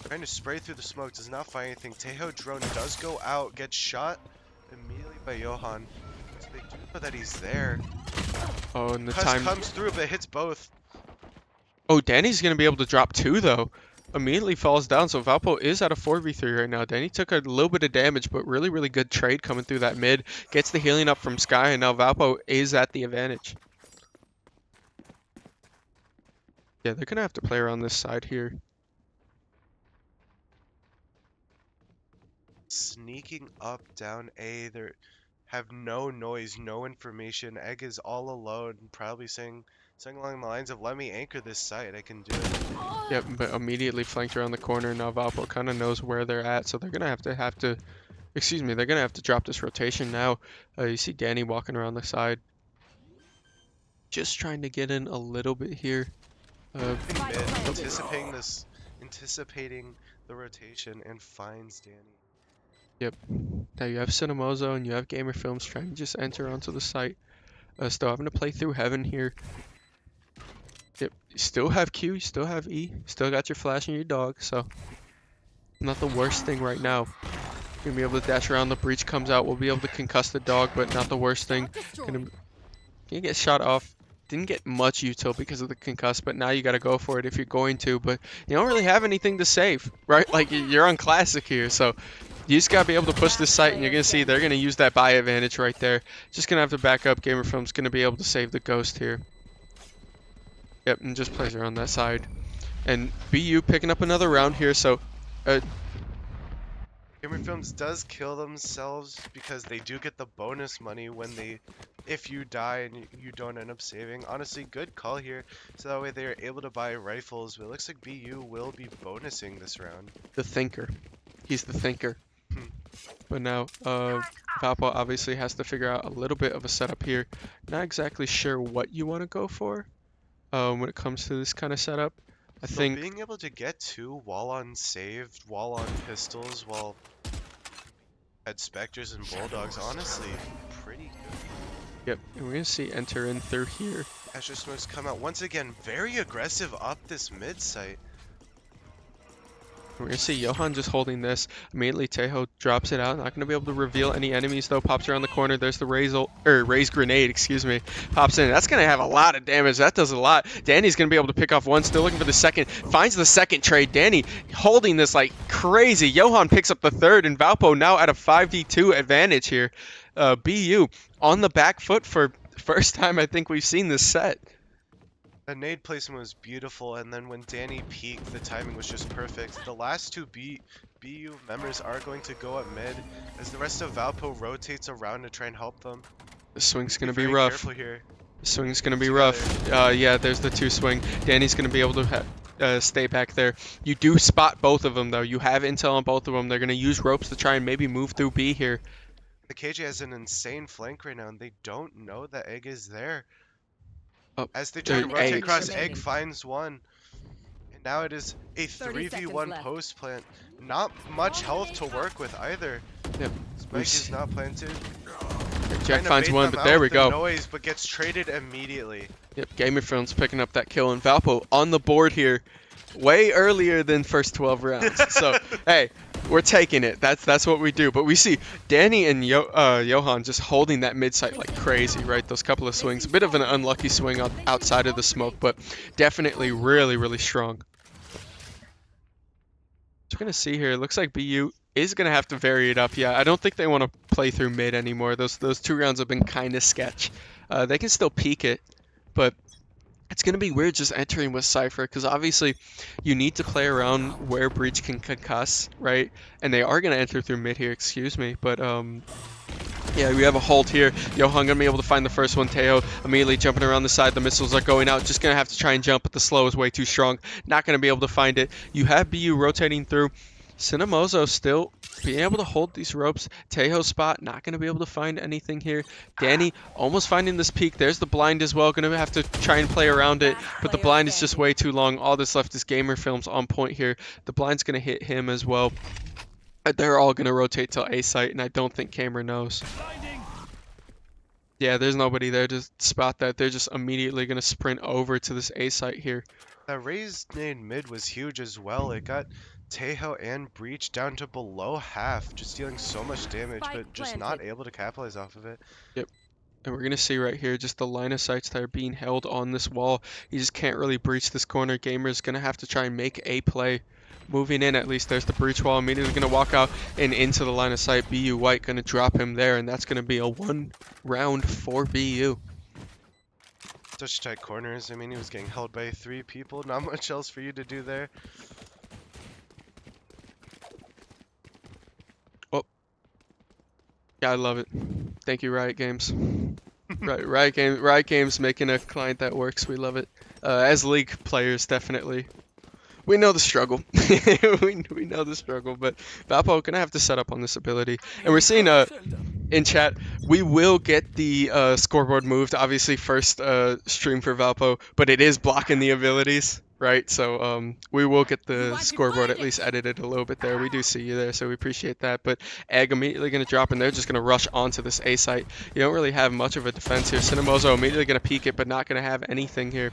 Trying to spray through the smoke, does not find anything. Tejo drone does go out, gets shot immediately by Johan. So they do know that he's there. Oh, and the Cuz time. comes through, but hits both. Oh, Danny's going to be able to drop two though. Immediately falls down, so Valpo is at a 4v3 right now. Danny took a little bit of damage, but really, really good trade coming through that mid. Gets the healing up from Sky, and now Valpo is at the advantage. Yeah, they're going to have to play around this side here. Sneaking up, down A. They have no noise, no information. Egg is all alone, probably saying along the lines of, let me anchor this site, I can do it. Yep, but immediately flanked around the corner. Now Valpo kind of knows where they're at, so they're going to have to, excuse me, they're going to have to drop this rotation now. You see Danny walking around the side. Just trying to get in a little bit here. Mid, anticipating the rotation and finds Danny. Yep. Now you have Cinemozo and you have Gamer Films trying to just enter onto the site. Still having to play through Heaven here. Yep. You still have Q, you still have E, still got your flash and your dog, so not the worst thing right now. You're gonna be able to dash around, the breach comes out, we'll be able to concuss the dog, but not the worst thing. Gonna get shot off. Didn't get much util because of the concuss, but now you gotta go for it if you're going to, but you don't really have anything to save, right? Like, you're on Classic here, so you just gotta be able to push this site, and you're gonna see they're gonna use that buy advantage right there. Just gonna have to back up. Gamer Film's gonna be able to save the ghost here. Yep, and just plays around that side. And BU picking up another round here, so Gamer Films does kill themselves because they do get the bonus money when if you die and you don't end up saving. Honestly, good call here. So that way they are able to buy rifles, but it looks like BU will be bonusing this round. the thinker. He's the thinker. But now, Valpo obviously has to figure out a little bit of a setup here. Not exactly sure what you want to go for when it comes to this kind of setup. I think being able to get 2 wall-on saved, wall-on pistols, while had Spectres and Bulldogs, honestly, pretty good. Yep, and we're going to see enter in through here. Astro Smokes come out once again, very aggressive up this mid site. We're going to see Johan just holding this. Immediately Tejo drops it out. Not going to be able to reveal any enemies though. Pops around the corner. There's the raise grenade, excuse me. Pops in. That's going to have a lot of damage. That does a lot. Danny's going to be able to pick off one. Still looking for the second. Finds the second trade. Danny holding this like crazy. Johan picks up the third, and Valpo now at a 5v2 advantage here. BU on the back foot for first time I think we've seen this set. The nade placement was beautiful, and then when Danny peeked, the timing was just perfect. The last 2 BU members are going to go up mid, as the rest of Valpo rotates around to try and help them. The swing's going to be very rough. careful here. The swing's going to be rough. Yeah, there's the 2 swing. Danny's going to be able to stay back there. You do spot both of them, though. You have intel on both of them. They're going to use ropes to try and maybe move through B here. The KJ has an insane flank right now, and they don't know that Egg is there. Oh, as they try to rotate Egg. across, Egg finds one. And now it is a 3v1 left. post plant. Not much health to work with either. Yep. Spike is not planted. Jack Trying to finds bait one, them but out there we with the go. Noise, but gets traded immediately. Yep, Gamer Films picking up that kill, and Valpo on the board here way earlier than first 12 rounds. So, hey, we're taking it. That's what we do. But we see Danny and Johan just holding that mid site like crazy, right? Those couple of swings. A bit of an unlucky swing outside of the smoke, but definitely really, really strong. So we're going to see here. It looks like BU is going to have to vary it up. Yeah, I don't think they want to play through mid anymore. Those 2 rounds have been kind of sketch. They can still peek it, but it's going to be weird just entering with Cypher, because obviously you need to play around where Breach can concuss, right? And they are going to enter through mid here, excuse me. But, yeah, we have a hold here. Johan going to be able to find the first one. Teo immediately jumping around the side. The missiles are going out. Just going to have to try and jump, but the slow is way too strong. Not going to be able to find it. You have BU rotating through. Cinemozo still being able to hold these ropes. Tejo spot, not going to be able to find anything here. Danny almost finding this peak. There's the blind as well. Going to have to try and play around it, but the blind is just way too long. All that's left is Gamer Films on point here. The blind's going to hit him as well. They're all going to rotate till A site, and I don't think Camera knows. Yeah, there's nobody there to spot that. They're just immediately going to sprint over to this A site here. That raised nade mid was huge as well. It got Tejo and Breach down to below half, just dealing so much damage, but just not able to capitalize off of it. Yep. And we're going to see right here just the line of sights that are being held on this wall. You just can't really breach this corner. Gamer's going to have to try and make a play. Moving in, at least there's the breach wall. Immediately going to walk out and into the line of sight. BU White going to drop him there, and that's going to be a 1 round for BU. Such tight corners. I mean, he was getting held by 3 people. Not much else for you to do there. Yeah, I love it. Thank you, Riot Games. Riot Games making a client that works. We love it. As League players, definitely. We know the struggle. we know the struggle, but Valpo gonna have to set up on this ability. And we're seeing in chat, we will get the scoreboard moved. Obviously, first stream for Valpo, but it is blocking the abilities. right? So we will get You the want to scoreboard find at least edited a little bit there. We do see you there, so we appreciate that. But Egg immediately going to drop, and they're just going to rush onto this A site. You don't really have much of a defense here. Cinemozo immediately going to peek it, but not going to have anything here.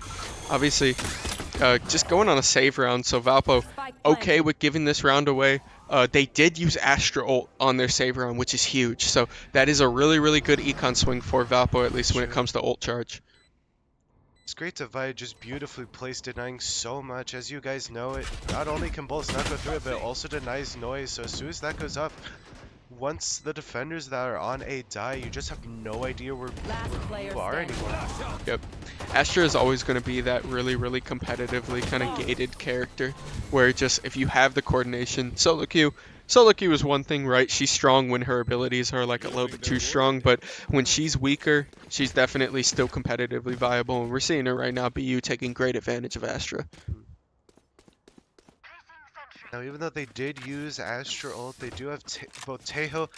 Obviously, just going on a save round, so Valpo okay with giving this round away. They did use Astra ult on their save round, which is huge. So that is a really, really good econ swing for Valpo, at least when it comes to ult charge. It's great to Vi just beautifully placed, denying so much. As you guys know, it not only can Bolts not go through it, but it also denies noise. So as soon as that goes up, once the defenders that are on A die, you just have no idea where you are anymore. Yep. Astra is always going to be that really, really competitively kind of gated character where just if you have the coordination, solo queue is one thing, right? She's strong when her abilities are like a little bit too strong, but when she's weaker, she's definitely still competitively viable, and we're seeing it right now. BU taking great advantage of Astra. Now, even though they did use Astra ult, they do have both Teho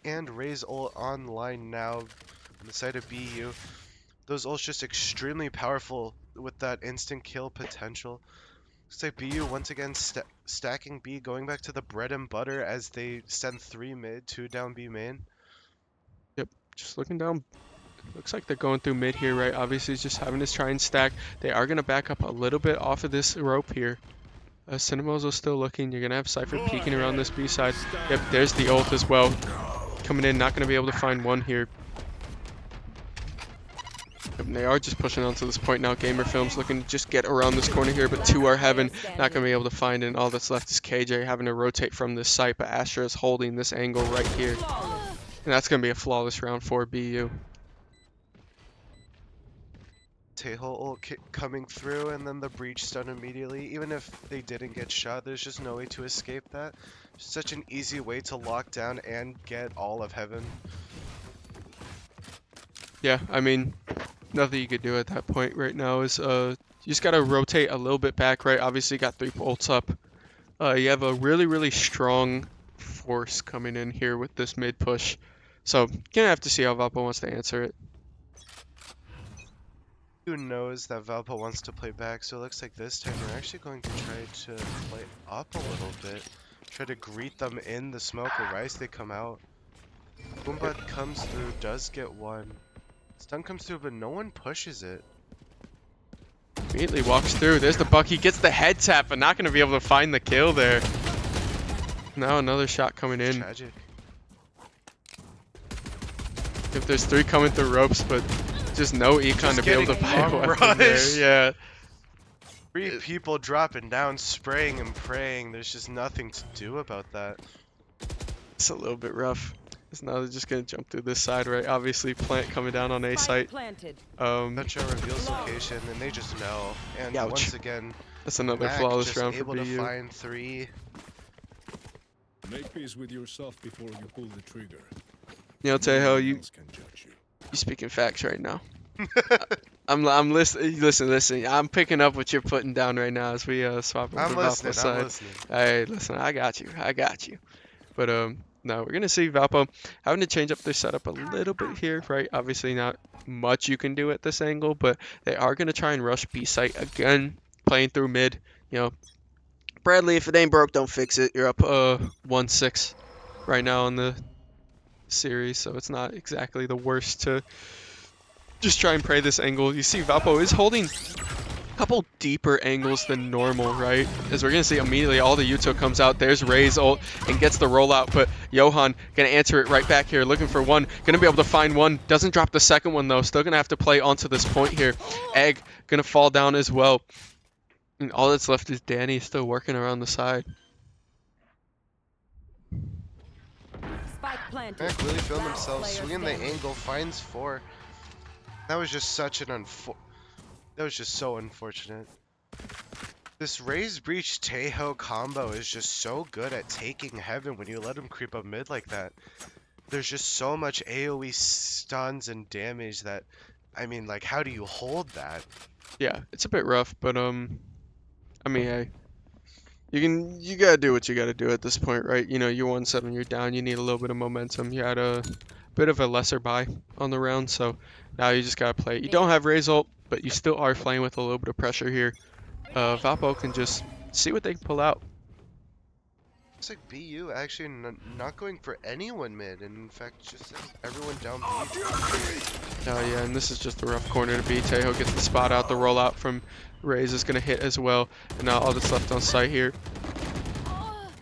and Ray's ult online now on the side of BU. Those ults just extremely powerful with that instant kill potential. Looks like BU once again stacking B, going back to the bread and butter as they send 3 mid, 2 down B main. Yep, just looking down. Looks like they're going through mid here, right? Obviously, just having to try and stack. They are going to back up a little bit off of this rope here. Cinemozo's still looking. You're going to have Cypher peeking around this B side. Yep, there's the ult as well. Coming in, not going to be able to find one here. Yep, and they are just pushing on to this point now. Gamer Films looking to just get around this corner here, but 2 are heaven. Not going to be able to find it, and all that's left is KJ having to rotate from this site, but Astra is holding this angle right here. And that's going to be a flawless round for BU. Teho ult coming through, and then the breach stun immediately. Even if they didn't get shot, there's just no way to escape that. Such an easy way to lock down and get all of heaven. Yeah, I mean, nothing you could do at that point right now is you just got to rotate a little bit back, right? Obviously, you got 3 ults up. You have a really, really strong force coming in here with this mid push. So, gonna have to see how Valpo wants to answer it. Who knows that Valpo wants to play back, so it looks like this time they're actually going to try to play up a little bit. Try to greet them in the smoke, or as they come out. Boomba comes through, does get one. Stun comes through, but no one pushes it. Immediately walks through. There's the Bucky. Gets the head tap, but not going to be able to find the kill there. Now another shot coming in. Tragic. If there's 3 coming through ropes, but just no econ Just to be able to getting buy a bomb weapon there. rush. Yeah. 3 people dropping down, spraying and praying. There's just nothing to do about that. It's a little bit rough. So now they're just going to jump through this side, right? Obviously, plant coming down on A site. Metro reveals location, and they just know. And Ouch. once again, That's another Mac flawless just round for able to BU. find 3. Make peace with yourself before you pull the trigger. Neil Tejo, No one you else can judge you. speaking facts right now. I'm listening. Listen. I'm picking up what you're putting down right now as we swap over I'm to listening, Valpo's side. I'm listening. Hey, listen, I got you. But no, we're gonna see Valpo having to change up their setup a little bit here, right? Obviously, not much you can do at this angle, but they are gonna try and rush B site again, playing through mid. You know, Bradley, if it ain't broke, don't fix it. You're up 1-6 right now on the series, so it's not exactly the worst to just try and pray this angle. You see Valpo is holding a couple deeper angles than normal, right? As we're going to see immediately, all the Yuto comes out. There's Ray's ult and gets the rollout, but Johan going to answer it right back here, looking for one. Going to be able to find one. Doesn't drop the second one, though. Still going to have to play onto this point here. Egg going to fall down as well. And all that's left is Danny still working around the side. Mac really filmed himself, swinging the angle, finds 4. That was just such an that was just so unfortunate. This Raise Breach Teho combo is just so good at taking heaven when you let him creep up mid like that. There's just so much AoE stuns and damage that, I mean, like, how do you hold that? Yeah, it's a bit rough, but I mean, hey, you gotta do what you gotta do at this point, right? You know, you're 1-7, you're down, you need a little bit of momentum. You had a bit of a lesser buy on the round, so now you just gotta play it. You don't have Ray's ult, but you still are playing with a little bit of pressure here. Valpo can just see what they can pull out. Looks like BU actually not going for anyone mid, and in fact just sending everyone down B. Oh yeah, and this is just a rough corner to beat. Tejo gets the spot out. The rollout from Raze is going to hit as well. And now all that's left on site here.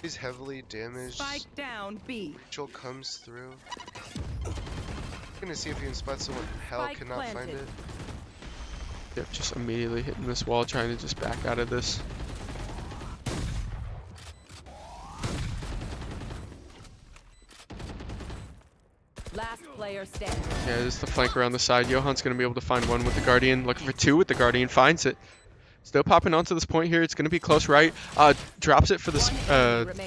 He's heavily damaged. Spike down B. Rachel comes through. Gonna see if he can spot someone. Hell Spike cannot find planted. it. Yep, just immediately hitting this wall, trying to just back out of this. Last player standing. Yeah, this is the flank around the side. Johan's going to be able to find one with the Guardian. Looking for two with the Guardian. Finds it. Still popping onto this point here. It's going to be close right. Drops it for this.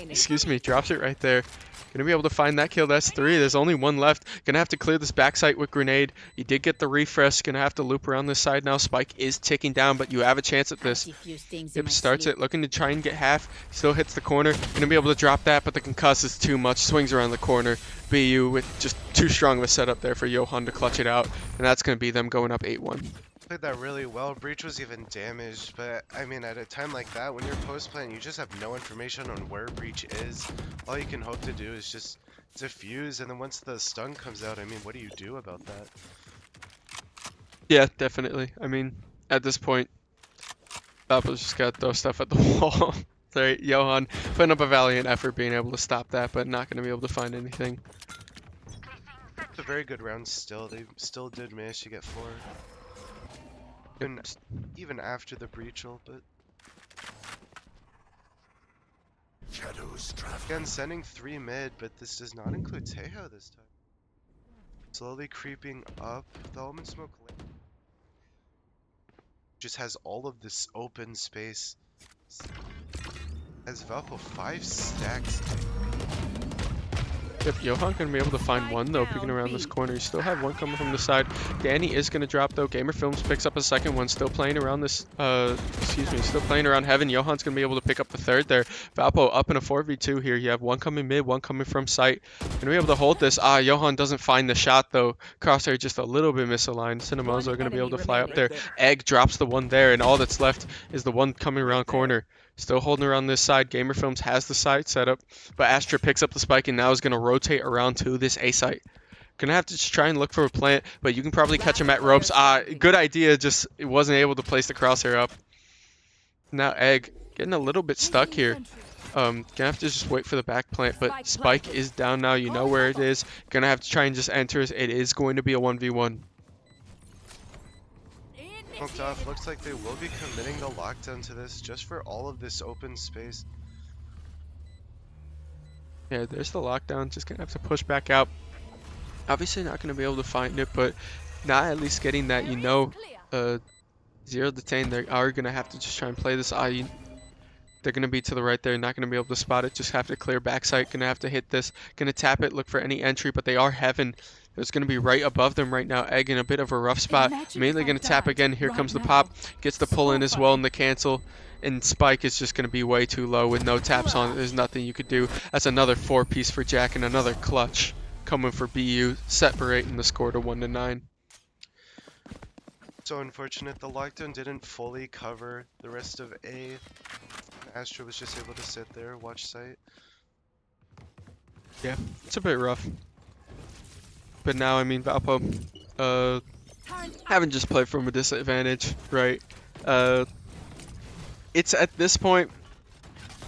Excuse me. Drops it right there. Going to be able to find that kill. That's 3. There's only 1 left. Going to have to clear this backside with grenade. You did get the refresh. Going to have to loop around this side now. Spike is ticking down, but you have a chance at this. Yep, starts it. Looking to try and get half. Still hits the corner. Going to be able to drop that, but the concuss is too much. Swings around the corner. BU with just too strong of a setup there for Johan to clutch it out. And that's going to be them going up 8-1. Played that really well. Breach was even damaged, but I mean, at a time like that, when you're post playing, you just have no information on where Breach is. All you can hope to do is just defuse, and then once the stun comes out, I mean, what do you do about that? Yeah, definitely. I mean, at this point, Valpo's just got to throw stuff at the wall. Sorry, Johan putting up a valiant effort being able to stop that, but not going to be able to find anything. It's a very good round still. They still did manage to get 4. Even after the breachal, but again sending 3 mid, but this does not include Tejo this time. Slowly creeping up. The element smoke just has all of this open space. Has Valpo 5 stacks. Yep, Johan gonna be able to find one though, peeking around this corner. You still have one coming from the side. Danny is gonna drop though. Gamer Films picks up a second one, still playing around this, still playing around heaven. Johan's gonna be able to pick up the third there. Valpo up in a 4v2 here. You have one coming mid, one coming from site. Gonna be able to hold this. Johan doesn't find the shot though. Crosshair just a little bit misaligned. Cinemozo are gonna be able to fly up there. Egg drops the one there, and all that's left is the one coming around corner. Still holding around this side. Gamer Films has the site set up, but Astra picks up the spike and now is going to rotate around to this A site. Gonna have to just try and look for a plant, but you can probably catch him at ropes. Good idea, just it wasn't able to place the crosshair up. Now Egg getting a little bit stuck here. Gonna have to just wait for the back plant, but spike is down now. You know where it is. Gonna have to try and just enter. It is going to be a 1v1. Smoked off. Looks like they will be committing the lockdown to this just for all of this open space. Yeah, there's the lockdown. Just gonna have to push back out. Obviously not gonna be able to find it, but not at least getting that, you know, 0 detain. They are gonna have to just try and play this. They're gonna be to the right there, not gonna be able to spot it. Just have to clear backside. Gonna have to hit this. Gonna tap it, look for any entry, but they are heaven. It's going to be right above them right now. Egg in a bit of a rough spot. Mainly going to tap again. Here comes the pop. Gets the pull in as well and the cancel. And Spike is just going to be way too low with no taps on it. There's nothing you could do. That's another 4-piece for Jack and another clutch coming for BU. Separating the score to 1-9. So unfortunate. The lockdown didn't fully cover the rest of A. Astra was just able to sit there, watch site. Yeah, it's a bit rough. But now, I mean, Valpo, haven't just played from a disadvantage, right? It's at this point,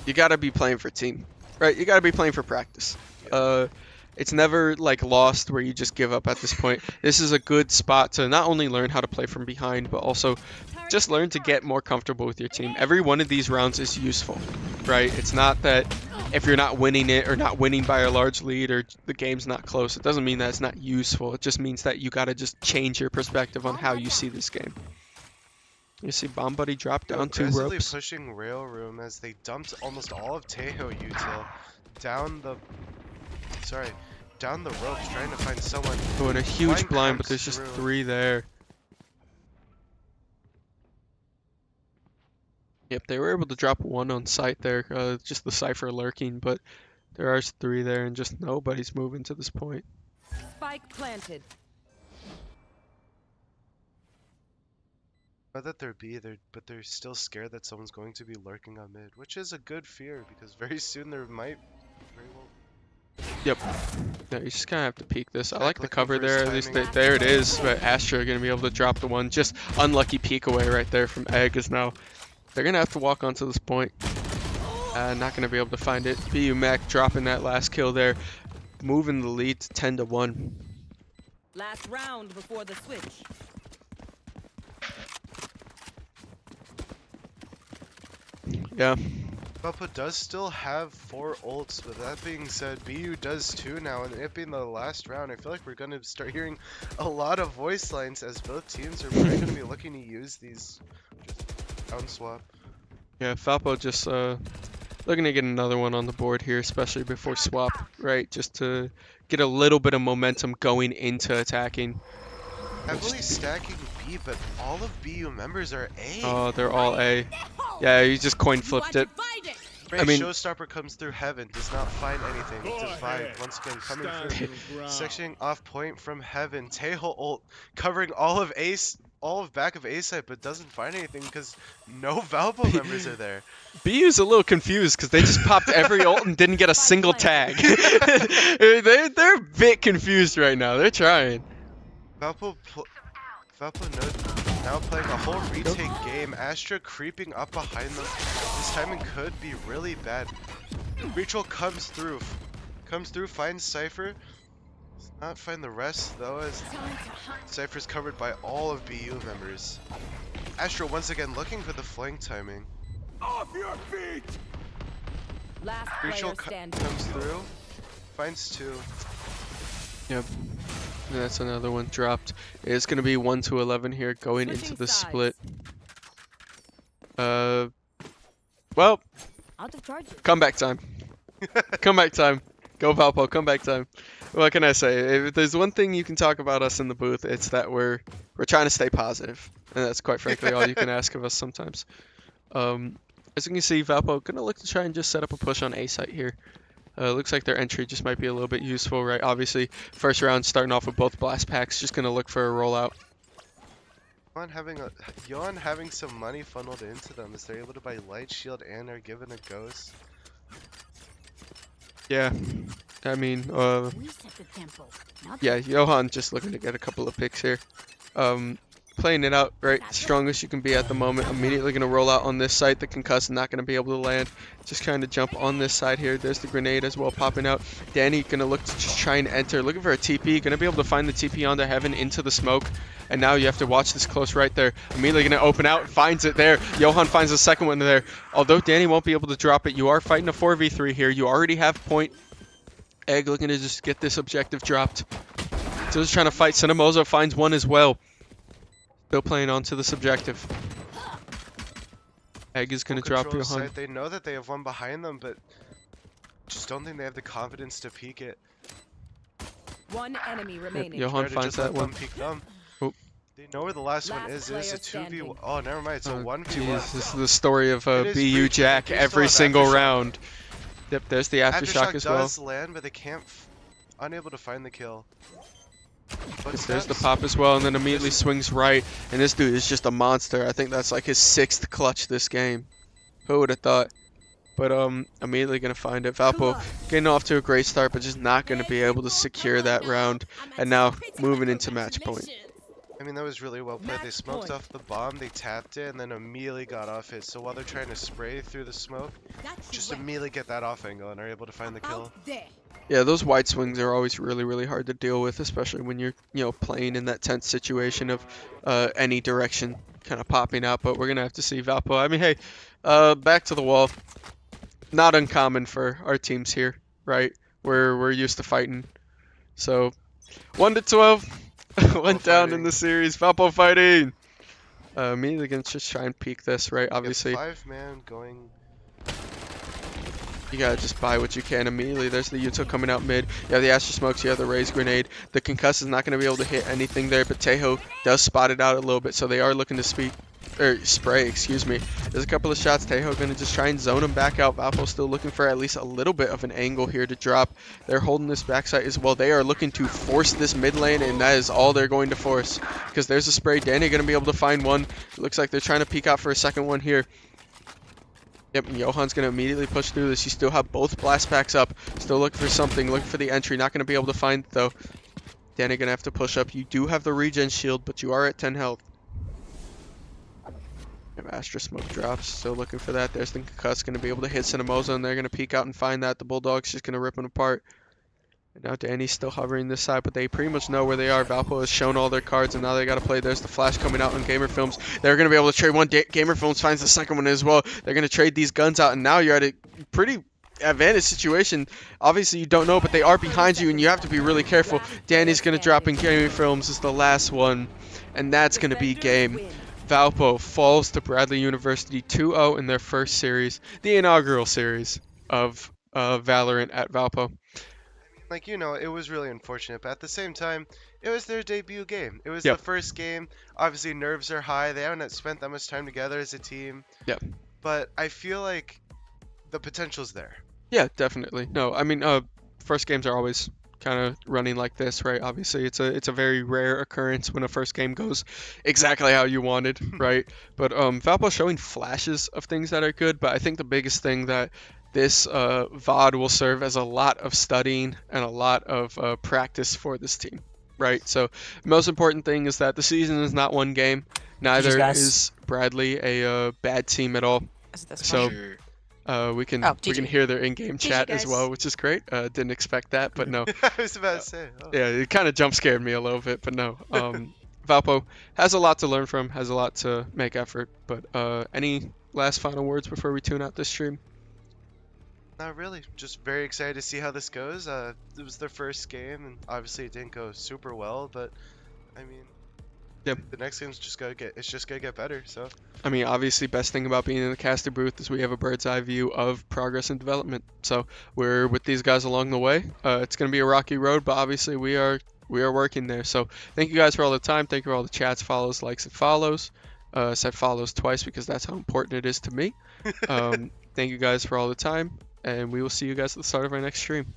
you gotta be playing for team, right? You gotta be playing for practice. It's never like lost where you just give up at this point. This is a good spot to not only learn how to play from behind, but also just learn to get more comfortable with your team. Every one of these rounds is useful, right? It's not that if you're not winning it or not winning by a large lead or the game's not close, it doesn't mean that it's not useful. It just means that you gotta just change your perspective on how you see this game. You see Bomb Buddy drop down 2 ropes. Pushing rail room as they dumped almost all of Tejo util down the ropes trying to find someone. Oh, and a huge blind, but there's just 3 there. Yep, they were able to drop 1 on site there, just the Cypher lurking, but there are 3 there and just nobody's moving to this point. Spike planted. Not that they're B, but they're still scared that someone's going to be lurking on mid, which is a good fear because very soon there might very well. Yep. No, you just kind of have to peek this. I Jack like the looking cover for his there. At least timing. there it is. But Astra going to be able to drop the one. Just unlucky peek away right there from Egg is now. They're going to have to walk onto this point. Not going to be able to find it. BU Mac dropping that last kill there. Moving the lead to 10-1. Last round before the switch. Yeah. Valpo does still have 4 ults, but that being said, BU does too now, and it being the last round, I feel like we're going to start hearing a lot of voice lines as both teams are probably going to be looking to use these just round swap. Yeah, Valpo just looking to get another one on the board here, especially before swap, right? Just to get a little bit of momentum going into attacking. Heavily stacking B, but all of BU members are A. Oh, they're all A. Yeah, you just coin flipped it. Ray I mean- Showstopper comes through heaven, does not find anything. Go Divide ahead. once again coming Stand through. your ground. Sectioning off point from heaven. Tejo ult covering all of Ace, all of back of A side, but doesn't find anything because no Valpo members are there. BU's a little confused because they just popped every ult and didn't get a single tag. They're a bit confused right now. They're trying. Valpo now playing a whole retake game. Astra creeping up behind them. This timing could be really bad. Rachel comes through, finds Cypher. Does not find the rest though, as Cypher's covered by all of BU members. Astra once again looking for the flank timing. Off your feet! Last Rachel player standing. comes through, finds 2. Yep. And that's another one dropped. It's going to be 1-11 here going into Switching the sides. split. Well, Out of charges. comeback time. Comeback time. Go Valpo, comeback time. What can I say? If there's one thing you can talk about us in the booth, it's that we're trying to stay positive. And that's quite frankly all you can ask of us sometimes. As you can see, Valpo going to look to try and just set up a push on A site here. Looks like their entry just might be a little bit useful, right? Obviously, first round starting off with both blast packs, just going to look for a rollout. Yon having some money funneled into them as they're able to buy light shield and are given a ghost. Yeah, I mean, We set the tempo. Not yeah, Johan just looking to get a couple of picks here. Playing it out, right? Strongest you can be at the moment. Immediately going to roll out on this side. The concuss not going to be able to land. Just trying to jump on this side here. There's the grenade as well popping out. Danny going to look to just try and enter. Looking for a TP. Going to be able to find the TP onto heaven into the smoke. And now you have to watch this close right there. Immediately going to open out. Finds it there. Johan finds the second one there. Although Danny won't be able to drop it, you are fighting a 4v3 here. You already have point. Egg looking to just get this objective dropped. Still just trying to fight. Cinemozo finds one as well. Still playing on to the subjective. Egg is going to drop Control Johan. site. They know that they have one behind them, but just don't think they have the confidence to peek it. One enemy remaining. Johan Try to finds just let that one. them peek them. Oh. They know where the last one Last is. It's a player 2v1. standing. Oh, never mind. It's a 1v1. Jeez, this is the story of It is BU brief, Jack but they still every have single Aftershock. round. Yep, there's the aftershock as well. does land, but they can't. Unable to find the kill. There's the pop as well, and then immediately swings right. And this dude is just a monster. I think that's like his 6th clutch this game. Who would have thought? But immediately gonna find it. Valpo getting off to a great start, but just not gonna be able to secure that round. And now moving into match point. I mean, that was really well played. They Match smoked point. off the bomb, they tapped it, and then immediately got off it. So while they're trying to spray through the smoke, just immediately get that off angle and are able to find the kill. out there. Yeah, those wide swings are always really, really hard to deal with, especially when you're, playing in that tense situation of any direction kind of popping out. But we're gonna have to see Valpo. I mean, hey, back to the wall. Not uncommon for our teams here, right? We're used to fighting. So 1-12 went down in the series. Valpo fighting. Immediately gonna just try and peek this, right? Obviously. 5-man going. You gotta just buy what you can immediately. There's the Yuto coming out mid. You have the Astra Smokes, you have the Raise Grenade. The Concuss is not gonna be able to hit anything there, but Tejo does spot it out a little bit, so they are looking to or spray, excuse me. There's a couple of shots. Tejo gonna just try and zone him back out. Valpo still looking for at least a little bit of an angle here to drop. They're holding this backside as well. They are looking to force this mid lane, and that is all they're going to force. Because there's a spray. Danny gonna be able to find one. It looks like they're trying to peek out for a second one here. Yep, and Johan's going to immediately push through this. You still have both blast packs up. Still looking for something. Looking for the entry. Not going to be able to find it, though. Danny going to have to push up. You do have the regen shield, but you are at 10 health. Yep, Astra smoke drops. Still looking for that. There's the concuss. Going to be able to hit Cinemoza, and they're going to peek out and find that. The Bulldog's just going to rip him apart. And now Danny's still hovering this side, but they pretty much know where they are. Valpo has shown all their cards, and now they got to play. There's the flash coming out on Gamer Films. They're going to be able to trade one. Gamer Films finds the second one as well. They're going to trade these guns out, and now you're at a pretty advantage situation. Obviously, you don't know, but they are behind you, and you have to be really careful. Danny's going to drop in. Gamer Films is the last one, and that's going to be game. Valpo falls to Bradley University 2-0 in their first series, the inaugural series of Valorant at Valpo. Like, you know, it was really unfortunate, but at the same time, it was their debut game. It was Yep. the first game. Obviously, nerves are high. They haven't spent that much time together as a team. Yep. But I feel like the potential's there. Yeah, definitely. No, I mean, first games are always kind of running like this, right? Obviously, it's a very rare occurrence when a first game goes exactly how you wanted, right? But Valpo showing flashes of things that are good, but I think the biggest thing that this VOD will serve as a lot of studying and a lot of practice for this team, right? So most important thing is that the season is not one game. Neither guys. is Bradley a bad team at all. Is it this So one? we can Oh, we can GG. hear their in-game chat as guys. well, which is great. Didn't expect that, but no. I was about to say. Oh. Yeah, it kind of jump scared me a little bit, but no. Valpo has a lot to learn from, has a lot to make effort. But any last final words before we tune out this stream? Not really. Just very excited to see how this goes. It was their first game, and obviously it didn't go super well, but I mean, Yep. the next game's just gonna get better. So I mean, obviously, best thing about being in the caster booth is we have a bird's eye view of progress and development. So we're with these guys along the way. It's going to be a rocky road, but obviously we are working there. So thank you guys for all the time. Thank you for all the chats, follows, likes, and follows. Said follows twice because that's how important it is to me. Thank you guys for all the time, and we will see you guys at the start of our next stream.